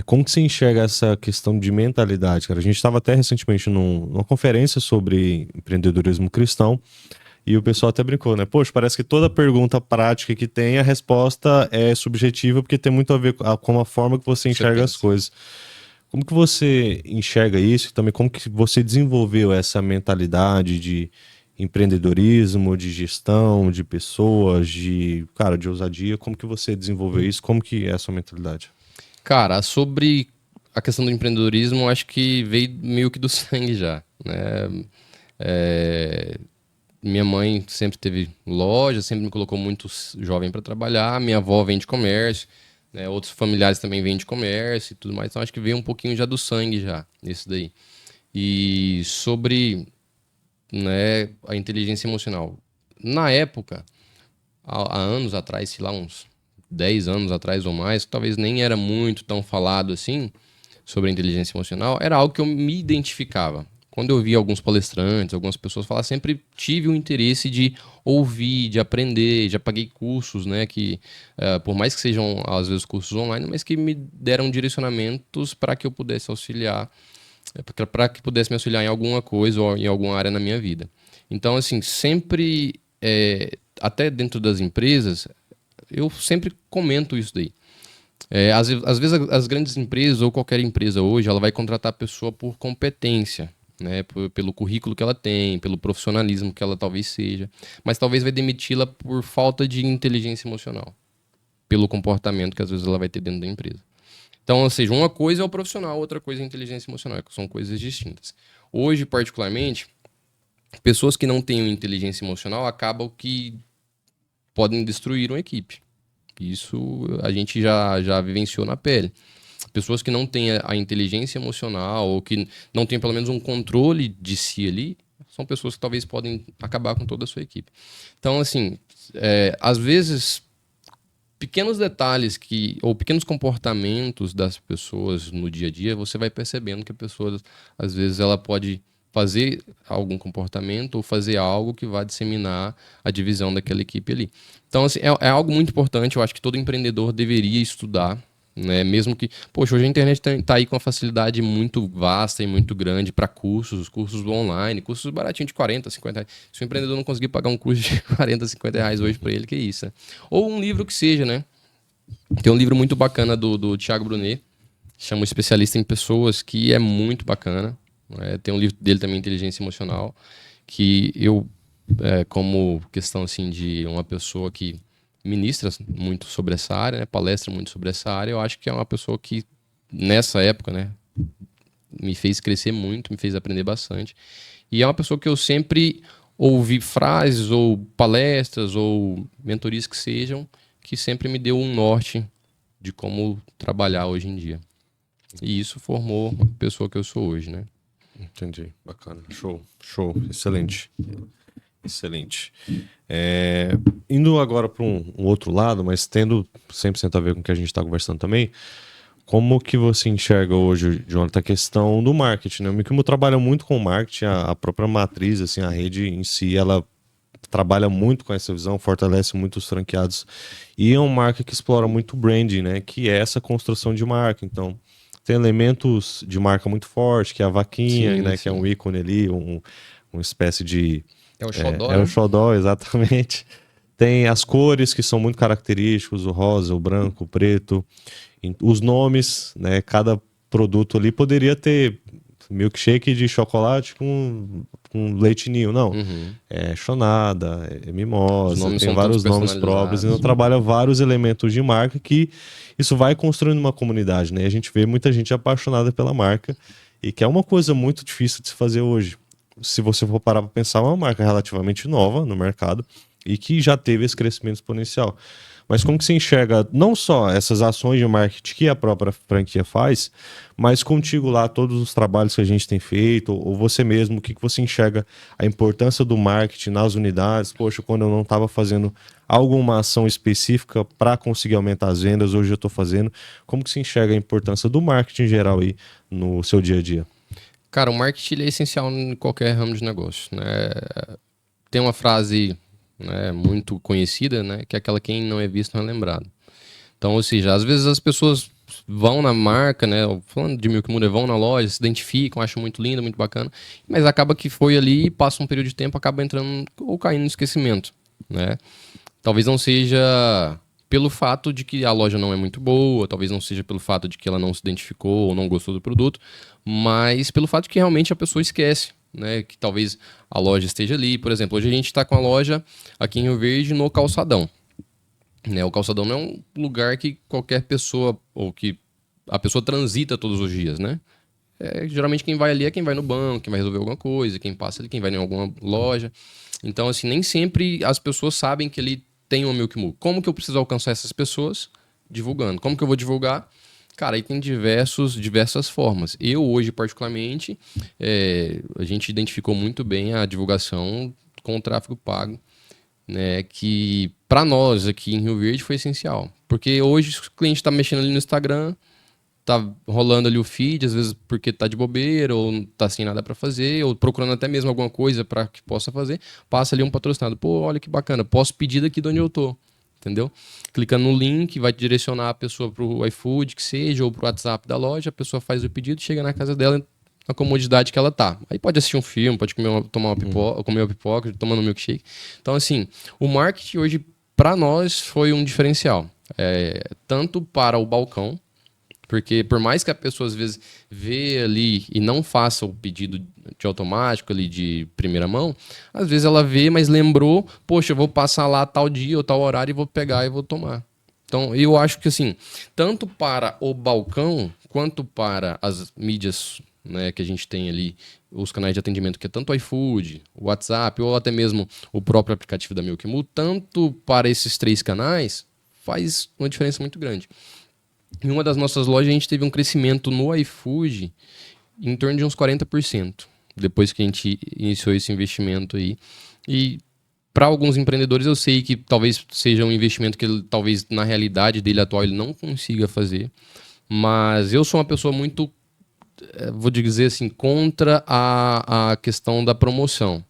Como que você enxerga essa questão de mentalidade, cara? A gente estava até recentemente numa conferência sobre empreendedorismo cristão e o pessoal até brincou, né? Poxa, parece que toda pergunta prática que tem, a resposta é subjetiva porque tem muito a ver com a forma que você Você enxerga as pensa. coisas. Como que você enxerga isso e também como que você desenvolveu essa mentalidade de empreendedorismo, de gestão, de pessoas, cara, de ousadia? Como que você desenvolveu isso? Como que é a sua mentalidade? Cara, sobre a questão do empreendedorismo, eu acho que veio meio que do sangue já, né? Minha mãe sempre teve loja, sempre me colocou muito jovem para trabalhar. Minha avó vende comércio, né? Outros familiares também vendem comércio e tudo mais. Então acho que veio um pouquinho já do sangue já, isso daí. E sobre, né, a inteligência emocional. Na época, há anos atrás, sei lá, uns 10 anos atrás ou mais, talvez nem era muito tão falado assim sobre a inteligência emocional, era algo que eu me identificava. Quando eu via alguns palestrantes, algumas pessoas falar, sempre tive o interesse de ouvir, de aprender, já paguei cursos, né, que por mais que sejam às vezes cursos online, mas que me deram direcionamentos para que eu pudesse auxiliar, para que pudesse me auxiliar em alguma coisa ou em alguma área na minha vida. Então, assim, sempre, até dentro das empresas, eu sempre comento isso daí. Às vezes as grandes empresas ou qualquer empresa hoje, ela vai contratar a pessoa por competência, né? Pelo currículo que ela tem, pelo profissionalismo que ela talvez seja, mas talvez vai demiti-la por falta de inteligência emocional, pelo comportamento que às vezes ela vai ter dentro da empresa. Então, ou seja, uma coisa é o profissional, outra coisa é a inteligência emocional, que são coisas distintas. Hoje, particularmente, pessoas que não têm inteligência emocional acabam que podem destruir uma equipe. Isso a gente já vivenciou na pele. Pessoas que não têm a inteligência emocional ou que não têm pelo menos um controle de si ali, são pessoas que talvez podem acabar com toda a sua equipe. Então, assim, às vezes pequenos detalhes ou pequenos comportamentos das pessoas no dia a dia, você vai percebendo que a pessoa, às vezes, ela pode fazer algum comportamento ou fazer algo que vai disseminar a divisão daquela equipe ali. Então, assim, é algo muito importante, eu acho que todo empreendedor deveria estudar, né? Mesmo que, poxa, hoje a internet tá aí com uma facilidade muito vasta e muito grande para cursos online, cursos baratinhos de 40, 50 reais. Se o empreendedor não conseguir pagar um curso de 40, 50 reais hoje para ele, que isso, né? Ou um livro que seja, né? Tem um livro muito bacana do Thiago Brunet, chama O Especialista em Pessoas, que é muito bacana. Né? Tem um livro dele também, Inteligência Emocional, que eu, como questão assim de uma pessoa que ministra muito sobre essa área, né? Palestra muito sobre essa área, eu acho que é uma pessoa que, nessa época, né, me fez crescer muito, me fez aprender bastante. E é uma pessoa que eu sempre ouvi frases ou palestras ou mentorias que sejam, que sempre me deu um norte de como trabalhar hoje em dia. E isso formou a pessoa que eu sou hoje, né? Entendi. Bacana. Show. Show. Excelente. Excelente. Indo agora para um outro lado, mas tendo 100% a ver com o que a gente está conversando também, como que você enxerga hoje, Jonathan, a questão do marketing, né? O Milkimo trabalha muito com marketing, a própria matriz, assim, a rede em si, ela trabalha muito com essa visão, fortalece muito os franqueados, e é uma marca que explora muito o branding, né? Que é essa construção de marca. Então, tem elementos de marca muito forte, que é a vaquinha, Sim, né? sim. Que é um ícone ali, uma espécie de... É o xodó, É né? o xodó, exatamente. Tem as cores que são muito característicos, o rosa, o branco, o preto. Os nomes, né? Cada produto ali poderia ter milkshake de chocolate com leite ninho. Não, Uhum. é chonada, é Os mimosa, nomes tem são todos vários nomes próprios. Então personalizados. trabalha vários elementos de marca que isso vai construindo uma comunidade, né? A gente vê muita gente apaixonada pela marca e que é uma coisa muito difícil de se fazer hoje. Se você for parar para pensar, é uma marca relativamente nova no mercado e que já teve esse crescimento exponencial. Mas como que você enxerga não só essas ações de marketing que a própria franquia faz, mas contigo lá, todos os trabalhos que a gente tem feito, ou você mesmo, o que você enxerga a importância do marketing nas unidades? Poxa, quando eu não estava fazendo alguma ação específica para conseguir aumentar as vendas, hoje eu estou fazendo. Como que você enxerga a importância do marketing em geral aí no seu dia a dia? Cara, o marketing ele é essencial em qualquer ramo de negócio, né? Tem uma frase, né, muito conhecida, né, que é aquela: quem não é visto não é lembrado. Então, ou seja, às vezes as pessoas vão na marca, né, falando de Milk Muda, vão na loja, se identificam, acham muito lindo, muito bacana, mas acaba que foi ali, passa um período de tempo, acaba entrando ou caindo no esquecimento, né? Talvez não seja pelo fato de que a loja não é muito boa, talvez não seja pelo fato de que ela não se identificou ou não gostou do produto, mas pelo fato de que realmente a pessoa esquece, né, que talvez a loja esteja ali. Por exemplo, hoje a gente está com a loja aqui em Rio Verde no Calçadão. Né? O Calçadão não é um lugar que qualquer pessoa, ou que a pessoa transita todos os dias, né? Geralmente quem vai ali é quem vai no banco, quem vai resolver alguma coisa, quem passa ali, quem vai em alguma loja. Então, assim, nem sempre as pessoas sabem que ali tem uma Milk Moo. Como que eu preciso alcançar essas pessoas? Divulgando. Como que eu vou divulgar? Cara, aí tem diversas formas. Eu, hoje, particularmente, a gente identificou muito bem a divulgação com o tráfego pago, né, que para nós aqui em Rio Verde foi essencial. Porque hoje o cliente está mexendo ali no Instagram, tá rolando ali o feed, às vezes porque tá de bobeira, ou tá sem nada para fazer, ou procurando até mesmo alguma coisa para que possa fazer, passa ali um patrocinado. Pô, olha que bacana, posso pedir daqui de onde eu tô. Entendeu? Clicando no link, vai direcionar a pessoa pro iFood, que seja, ou pro WhatsApp da loja, a pessoa faz o pedido, chega na casa dela, na comodidade que ela tá. Aí pode assistir um filme, pode tomar uma pipoca, comer uma pipoca, tomando um milkshake. Então, assim, o marketing hoje, para nós, foi um diferencial. Tanto para o balcão, porque por mais que a pessoa às vezes vê ali e não faça o pedido de automático ali de primeira mão, às vezes ela vê, mas lembrou, poxa, eu vou passar lá tal dia ou tal horário e vou pegar e vou tomar. Então, eu acho que assim, tanto para o balcão quanto para as mídias, né, que a gente tem ali, os canais de atendimento, que é tanto o iFood, o WhatsApp ou até mesmo o próprio aplicativo da Milk Moo, tanto para esses três canais, faz uma diferença muito grande. Em uma das nossas lojas, a gente teve um crescimento no iFood em torno de uns 40%, depois que a gente iniciou esse investimento aí. E para alguns empreendedores eu sei que talvez seja um investimento que ele, talvez na realidade dele atual ele não consiga fazer, mas eu sou uma pessoa muito, vou dizer assim, contra a questão da promoção.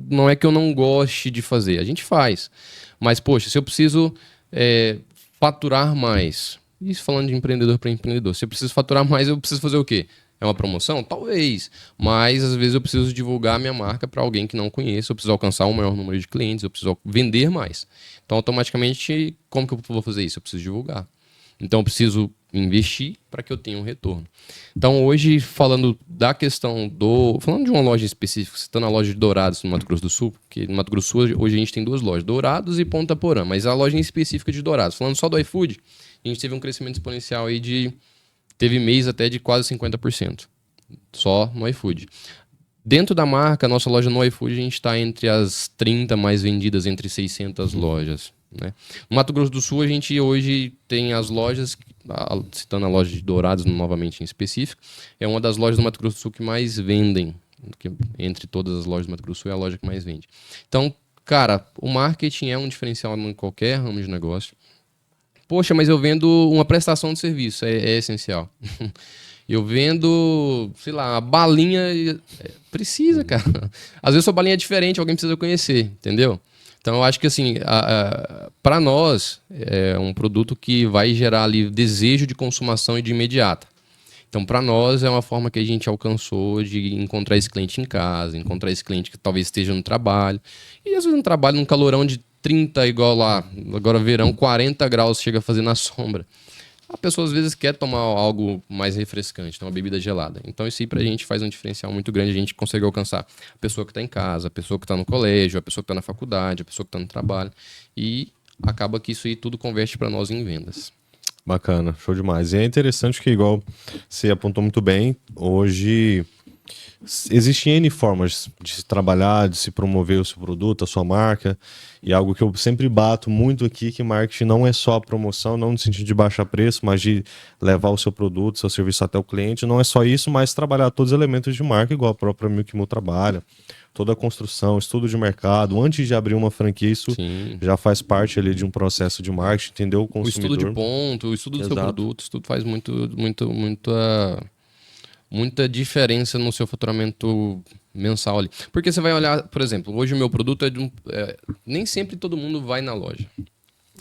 Não é que eu não goste de fazer, a gente faz, mas poxa, se eu preciso faturar mais, isso falando de empreendedor para empreendedor, se eu preciso faturar mais, eu preciso fazer o quê? É uma promoção? Talvez. Mas, às vezes, eu preciso divulgar a minha marca para alguém que não conheça. Eu preciso alcançar um maior número de clientes. Eu preciso vender mais. Então, automaticamente, como que eu vou fazer isso? Eu preciso divulgar. Então, eu preciso investir para que eu tenha um retorno. Então, hoje, falando da questão falando de uma loja específica, citando a loja de Dourados, no Mato Grosso do Sul, porque no Mato Grosso do Sul, hoje a gente tem 2 lojas, Dourados e Ponta Porã. Mas a loja em específica de Dourados. Falando só do iFood, a gente teve um crescimento exponencial aí teve mês até de quase 50%. Só no iFood. Dentro da marca, nossa loja no iFood, a gente está entre as 30 mais vendidas, entre 600 lojas. Né? No Mato Grosso do Sul, a gente hoje tem as lojas, citando a loja de Dourados novamente em específico, é uma das lojas do Mato Grosso do Sul que mais vendem. Entre todas as lojas do Mato Grosso do Sul, é a loja que mais vende. Então, cara, o marketing é um diferencial em qualquer ramo de negócio. Poxa, mas eu vendo uma prestação de serviço, é essencial. Eu vendo, sei lá, a balinha. Precisa, cara. Às vezes sua balinha é diferente, alguém precisa conhecer, entendeu? Então eu acho que assim, para nós, é um produto que vai gerar ali desejo de consumação e de imediata. Então, para nós, é uma forma que a gente alcançou de encontrar esse cliente em casa, encontrar esse cliente que talvez esteja no trabalho. E às vezes no trabalho, num calorão de 30, igual lá, agora verão, 40 graus chega a fazer na sombra. A pessoa às vezes quer tomar algo mais refrescante, uma bebida gelada. Então isso aí pra gente faz um diferencial muito grande. A gente consegue alcançar a pessoa que está em casa, a pessoa que está no colégio, a pessoa que está na faculdade, a pessoa que está no trabalho. E acaba que isso aí tudo converte para nós em vendas. Bacana, show demais. E é interessante que, igual você apontou muito bem, hoje existem N formas de se trabalhar, de se promover o seu produto, a sua marca. E algo que eu sempre bato muito aqui, que marketing não é só a promoção, não no sentido de baixar preço, mas de levar o seu produto, seu serviço até o cliente. Não é só isso, mas trabalhar todos os elementos de marca, igual a própria Milk Mu trabalha. Toda a construção, estudo de mercado, antes de abrir uma franquia, isso Sim. já faz parte ali de um processo de marketing, entendeu? O consumidor. O estudo de ponto, o estudo do seu produto, isso tudo faz muita diferença no seu faturamento mensal ali. Porque você vai olhar, por exemplo, hoje o meu produto nem sempre todo mundo vai na loja.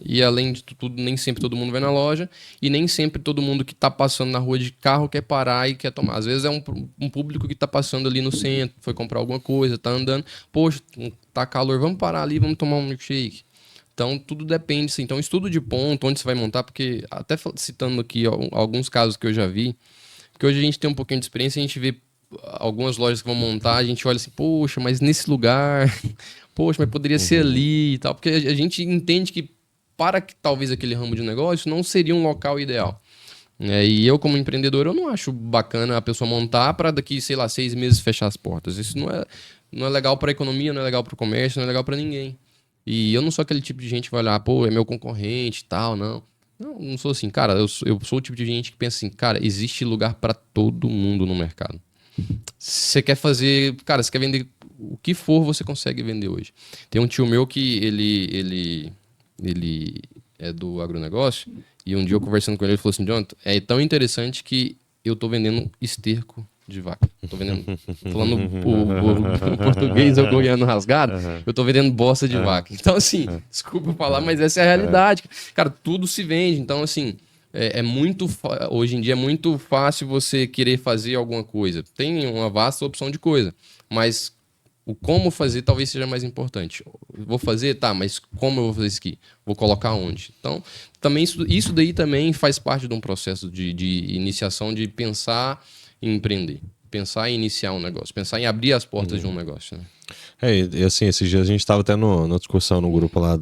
E além de tudo, nem sempre todo mundo vai na loja e nem sempre todo mundo que está passando na rua de carro quer parar e quer tomar. Às vezes é um público que está passando ali no centro, foi comprar alguma coisa, está andando. Poxa, tá calor, vamos parar ali, vamos tomar um milkshake. Então, tudo depende. Sim. Então, estudo de ponto, onde você vai montar, porque até citando aqui alguns casos que eu já vi, porque hoje a gente tem um pouquinho de experiência, a gente vê algumas lojas que vão montar, a gente olha assim, poxa, mas nesse lugar, poxa, mas poderia ser ali e tal, porque a gente entende que para que talvez aquele ramo de negócio não seria um local ideal. E eu, como empreendedor, eu não acho bacana a pessoa montar para daqui, sei lá, 6 meses fechar as portas. Isso não é legal para a economia, não é legal para o comércio, não é legal para ninguém. E eu não sou aquele tipo de gente que vai olhar, pô, é meu concorrente e tal, não. Não sou assim, cara, eu sou o tipo de gente que pensa assim, cara, existe lugar para todo mundo no mercado. Você quer fazer, cara, você quer vender o que for, você consegue vender hoje. Tem um tio meu que ele é do agronegócio, e um dia eu conversando com ele falou assim, Jonathan, é tão interessante que eu tô vendendo esterco de vaca. Tô vendendo, falando o português ou goiano rasgado, eu tô vendendo bosta de vaca. Então, assim, desculpa falar, mas essa é a realidade. Cara, tudo se vende. Então, assim, hoje em dia é muito fácil você querer fazer alguma coisa. Tem uma vasta opção de coisa, mas o como fazer talvez seja mais importante. Vou fazer? Tá, mas como eu vou fazer isso aqui? Vou colocar onde? Então, também isso daí também faz parte de um processo de iniciação, de pensar em empreender, pensar em iniciar um negócio, pensar em abrir as portas de um negócio. Né? E assim, esses dias a gente estava até na discussão no grupo lá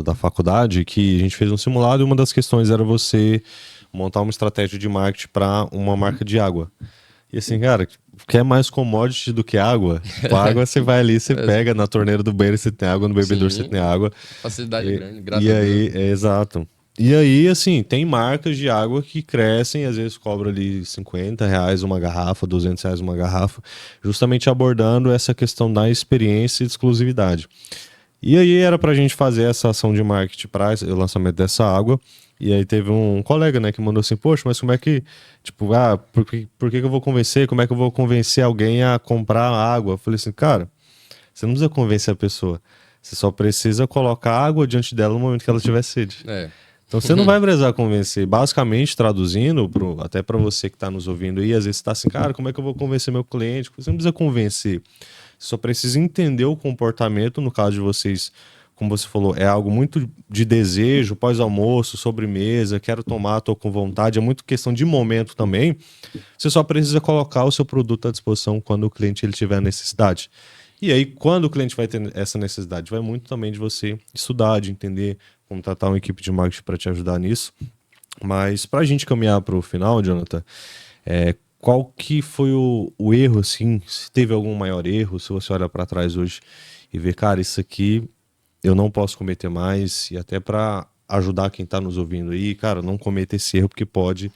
da faculdade, que a gente fez um simulado e uma das questões era você montar uma estratégia de marketing para uma marca de água. E assim, cara, quer mais commodity do que água? Com água você vai ali, você pega na torneira do banheiro, você tem água, no bebedouro você tem água. Facilidade grande, graças a Deus. Exato. E aí, assim, tem marcas de água que crescem, às vezes cobra ali R$ 50 uma garrafa, R$ 200 uma garrafa, justamente abordando essa questão da experiência e de exclusividade. E aí era pra gente fazer essa ação de marketing para o lançamento dessa água. E aí teve um colega, né, que mandou assim, poxa, mas como é que, tipo, por que que eu vou convencer? Como é que eu vou convencer alguém a comprar água? Eu falei assim, cara, você não precisa convencer a pessoa. Você só precisa colocar água diante dela no momento que ela tiver sede. É. Então você não vai precisar convencer. Basicamente, traduzindo, até para você que está nos ouvindo aí, às vezes está assim, cara, como é que eu vou convencer meu cliente? Você não precisa convencer. Você só precisa entender o comportamento. No caso de vocês, como você falou, é algo muito de desejo, pós-almoço, sobremesa, quero tomar, estou com vontade. É muito questão de momento também. Você só precisa colocar o seu produto à disposição quando o cliente ele tiver necessidade. E aí, quando o cliente vai ter essa necessidade, vai muito também de você estudar, de entender, contratar uma equipe de marketing para te ajudar nisso. Mas para a gente caminhar para o final, Jonathan, qual que foi o erro, assim, se teve algum maior erro, se você olha para trás hoje e vê, cara, isso aqui eu não posso cometer mais, e até para ajudar quem está nos ouvindo aí, cara, não cometa esse erro, porque pode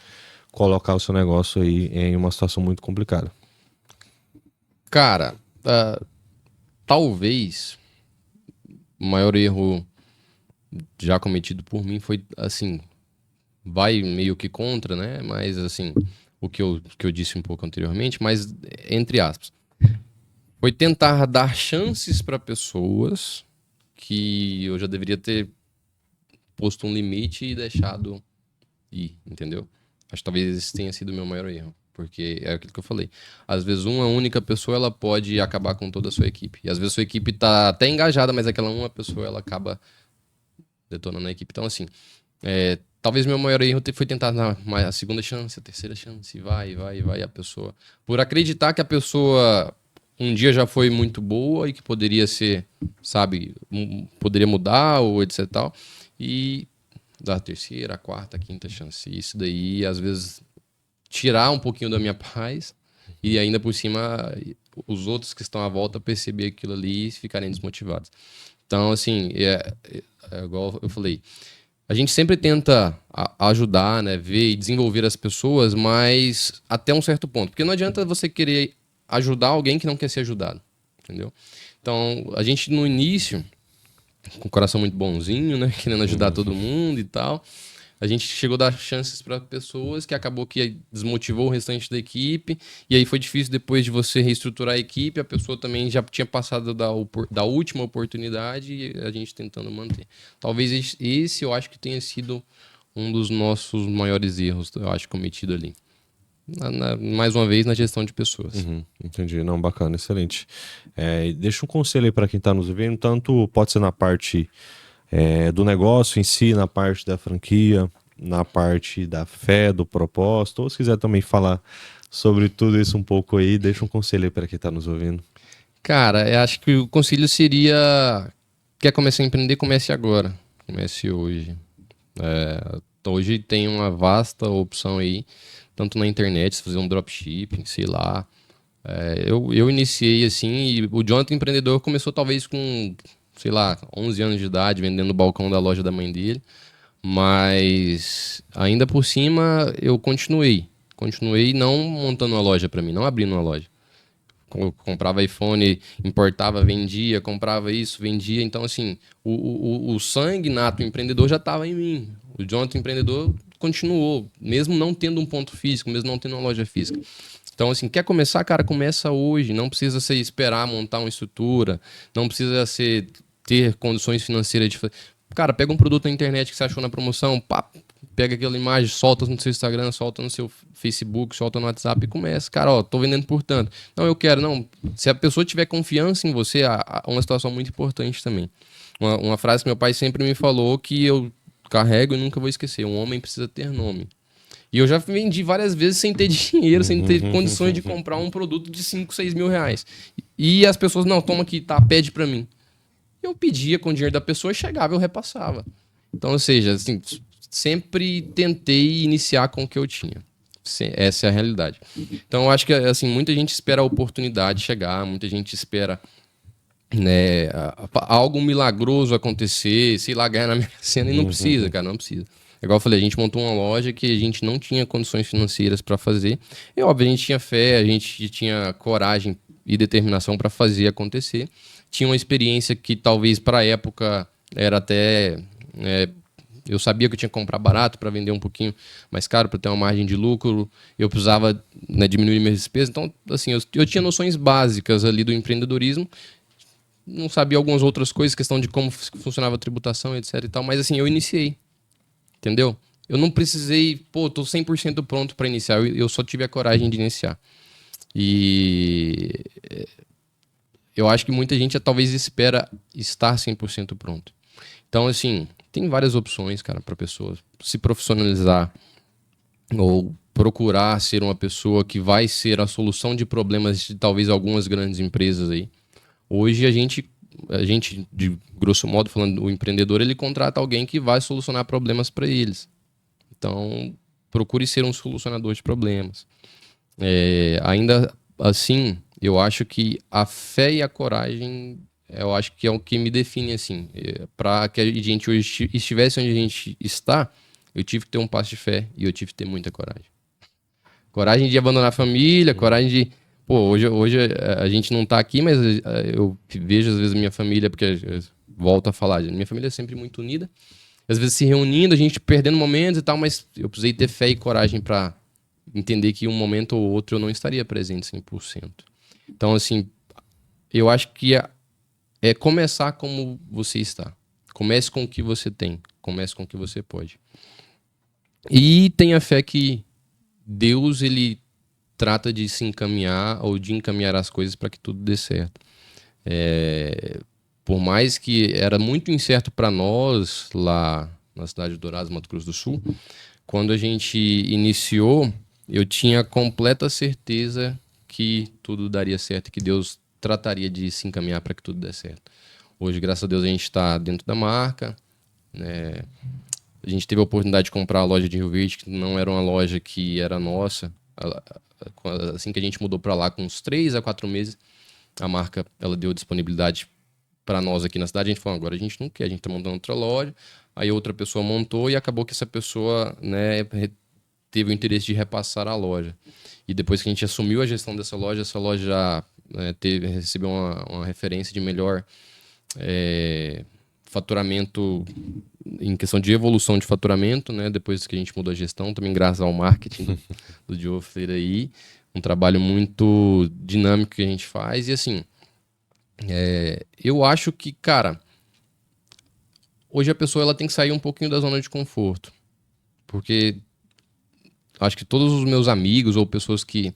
colocar o seu negócio aí em uma situação muito complicada. Cara, talvez o maior erro já cometido por mim foi, assim, vai meio que contra, né? Mas, assim, o que eu disse um pouco anteriormente, mas entre aspas, foi tentar dar chances para pessoas que eu já deveria ter posto um limite e deixado ir, entendeu? Acho que talvez esse tenha sido o meu maior erro. Porque é aquilo que eu falei. Às vezes uma única pessoa ela pode acabar com toda a sua equipe. E às vezes a sua equipe tá até engajada, mas aquela uma pessoa ela acaba detonando a equipe. Então assim, talvez meu maior erro foi tentar dar a segunda chance, a terceira chance, vai a pessoa. Por acreditar que a pessoa um dia já foi muito boa e que poderia ser, sabe, poderia mudar ou etc e tal. E dar a terceira, a quarta, a quinta chance. Isso daí às vezes tirar um pouquinho da minha paz e ainda por cima os outros que estão à volta perceber aquilo ali e ficarem desmotivados. Então, assim, igual eu falei, a gente sempre tenta ajudar, né, ver e desenvolver as pessoas, mas até um certo ponto. Porque não adianta você querer ajudar alguém que não quer ser ajudado, entendeu? Então, a gente no início, com o coração muito bonzinho, né, querendo ajudar todo mundo e tal, a gente chegou a dar chances para pessoas que acabou que desmotivou o restante da equipe. E aí foi difícil depois de você reestruturar a equipe. A pessoa também já tinha passado da última oportunidade e a gente tentando manter. Talvez esse eu acho que tenha sido um dos nossos maiores erros, eu acho, cometido ali. Mais uma vez, na gestão de pessoas. Entendi. Não, bacana, excelente. Deixa um conselho aí para quem está nos ouvindo. Tanto pode ser na parte do negócio em si, na parte da franquia, na parte da fé, do propósito, ou se quiser também falar sobre tudo isso um pouco aí, deixa um conselho aí para quem está nos ouvindo. Cara, eu acho que o conselho seria: quer começar a empreender, comece agora. Comece hoje. Hoje tem uma vasta opção aí, tanto na internet, se fazer um dropshipping, sei lá. Eu iniciei assim, e o Jonathan empreendedor começou talvez com, sei lá, 11 anos de idade, vendendo no balcão da loja da mãe dele. Mas ainda por cima eu continuei não montando uma loja para mim, não abrindo uma loja. Eu comprava iPhone, importava, vendia, comprava isso, vendia. Então, assim, o sangue nato empreendedor já estava em mim. O Jonathan empreendedor continuou, mesmo não tendo um ponto físico, mesmo não tendo uma loja física. Então, assim, quer começar, cara, começa hoje. Não precisa ser esperar montar uma estrutura, não precisa ser ter condições financeiras de fazer. Cara, pega um produto na internet que você achou na promoção, pá, pega aquela imagem, solta no seu Instagram, solta no seu Facebook, solta no WhatsApp e começa. Cara, ó, tô vendendo por tanto. Não, eu quero, não. Se a pessoa tiver confiança em você, uma situação muito importante também. Uma frase que meu pai sempre me falou que eu carrego e nunca vou esquecer: um homem precisa ter nome. E eu já vendi várias vezes sem ter dinheiro, sem ter condições de comprar um produto de 5, 6 mil reais. E as pessoas, não, toma aqui, tá, pede pra mim. Eu pedia com o dinheiro da pessoa e chegava, eu repassava. Então, ou seja, assim, sempre tentei iniciar com o que eu tinha. Essa é a realidade. Então, eu acho que assim, muita gente espera a oportunidade chegar, muita gente espera, né, algo milagroso acontecer, sei lá, ganhar na Mega Sena, e não precisa, cara, não precisa. Igual eu falei, a gente montou uma loja que a gente não tinha condições financeiras para fazer. E óbvio, a gente tinha fé, a gente tinha coragem e determinação para fazer acontecer. Tinha uma experiência que talvez para a época era até... eu sabia que eu tinha que comprar barato para vender um pouquinho mais caro, para ter uma margem de lucro. Eu precisava, né, diminuir minhas despesas. Então, assim, eu tinha noções básicas ali do empreendedorismo. Não sabia algumas outras coisas, questão de como funcionava a tributação, etc e tal. Mas, assim, eu iniciei. Entendeu? Eu não precisei... Pô, tô 100% pronto para iniciar. Eu só tive a coragem de iniciar. E eu acho que muita gente talvez espera estar 100% pronto. Então, assim, tem várias opções, cara, para pessoa se profissionalizar ou procurar ser uma pessoa que vai ser a solução de problemas de talvez algumas grandes empresas aí. Hoje a gente, de grosso modo falando, o empreendedor, ele contrata alguém que vai solucionar problemas para eles. Então, procure ser um solucionador de problemas. Ainda assim, eu acho que a fé e a coragem, eu acho que é o que me define, assim. Para que a gente hoje estivesse onde a gente está, eu tive que ter um passo de fé e eu tive que ter muita coragem. Coragem de abandonar a família, coragem de... Pô, hoje a gente não tá aqui, mas eu vejo às vezes minha família, porque volto a falar, minha família é sempre muito unida. Às vezes se reunindo, a gente perdendo momentos e tal, mas eu precisei ter fé e coragem para entender que um momento ou outro eu não estaria presente 100%. Então, assim, eu acho que é começar como você está. Comece com o que você tem. Comece com o que você pode. E tenha fé que Deus, ele trata de se encaminhar ou de encaminhar as coisas para que tudo dê certo. Por mais que era muito incerto para nós lá na cidade de Dourados, Mato Grosso do Sul, quando a gente iniciou, eu tinha completa certeza que tudo daria certo, que Deus trataria de se encaminhar para que tudo dê certo. Hoje, graças a Deus, a gente está dentro da marca, né? A gente teve a oportunidade de comprar a loja de Rio Verde, que não era uma loja que era nossa. Assim que a gente mudou para lá, com uns 3 a 4 meses, a marca ela deu disponibilidade para nós aqui na cidade. A gente falou, agora a gente não quer, a gente está montando outra loja. Aí outra pessoa montou e acabou que essa pessoa, né, teve o interesse de repassar a loja. E depois que a gente assumiu a gestão dessa loja, essa loja já recebeu uma referência de melhor faturamento, em questão de evolução de faturamento, né? Depois que a gente mudou a gestão, também graças ao marketing do Diogo Freire aí, um trabalho muito dinâmico que a gente faz. E assim, eu acho que, cara, hoje a pessoa ela tem que sair um pouquinho da zona de conforto, porque acho que todos os meus amigos ou pessoas que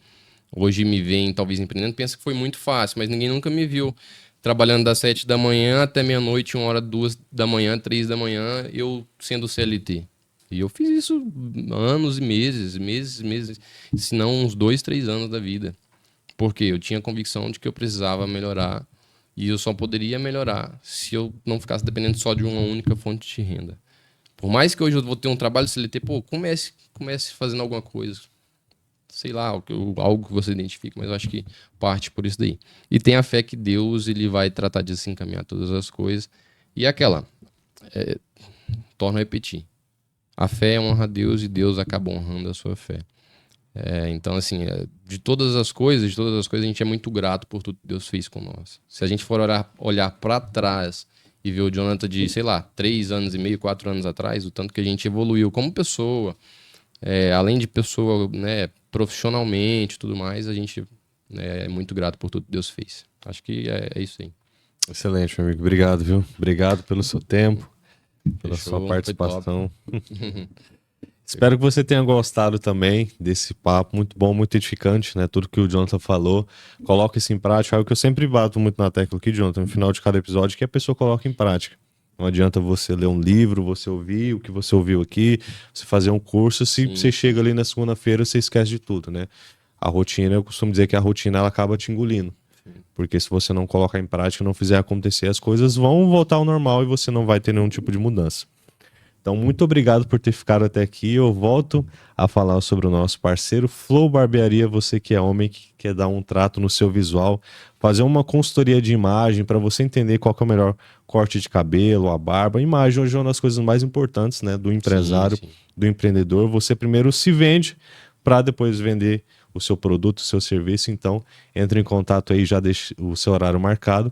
hoje me veem talvez empreendendo pensam que foi muito fácil, mas ninguém nunca me viu trabalhando das 7 da manhã até meia-noite, 1h, 2 da manhã, 3 da manhã, eu sendo CLT. E eu fiz isso anos e meses, se não uns 2, 3 anos da vida. Porque eu tinha a convicção de que eu precisava melhorar e eu só poderia melhorar se eu não ficasse dependendo só de uma única fonte de renda. Por mais que hoje eu vou ter um trabalho CLT, pô, comece fazendo alguma coisa. Sei lá, algo que você identifique, mas eu acho que parte por isso daí. E tem a fé que Deus ele vai tratar de se encaminhar todas as coisas. E torno a repetir, a fé honra a Deus e Deus acaba honrando a sua fé. Então, assim, de todas as coisas, a gente é muito grato por tudo que Deus fez com nós. Se a gente for olhar para trás e ver o Jonathan de, sei lá, 3 anos e meio, 4 anos atrás, o tanto que a gente evoluiu como pessoa, além de pessoa, né, profissionalmente e tudo mais, a gente é muito grato por tudo que Deus fez. Acho que é isso aí. Excelente, meu amigo. Obrigado, viu? Obrigado pelo seu tempo, pela Fechou, sua participação. Espero que você tenha gostado também desse papo, muito bom, muito edificante, né? Tudo que o Jonathan falou, coloque isso em prática. É algo que eu sempre bato muito na tecla aqui, Jonathan, no final de cada episódio, que a pessoa coloque em prática. Não adianta você ler um livro, você ouvir o que você ouviu aqui, você fazer um curso, se você chega ali na segunda-feira, você esquece de tudo, né? A rotina, eu costumo dizer que a rotina ela acaba te engolindo. Porque se você não colocar em prática, não fizer acontecer, as coisas vão voltar ao normal e você não vai ter nenhum tipo de mudança. Então, muito obrigado por ter ficado até aqui. Eu volto a falar sobre o nosso parceiro Flow Barbearia. Você que é homem, que quer dar um trato no seu visual, fazer uma consultoria de imagem para você entender qual que é o melhor corte de cabelo, a barba. A imagem hoje é uma das coisas mais importantes, né, do empresário, Sim, sim. do empreendedor. Você primeiro se vende para depois vender o seu produto, o seu serviço. Então, entre em contato aí, já deixe o seu horário marcado.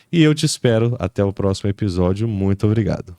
E eu te espero até o próximo episódio. Muito obrigado.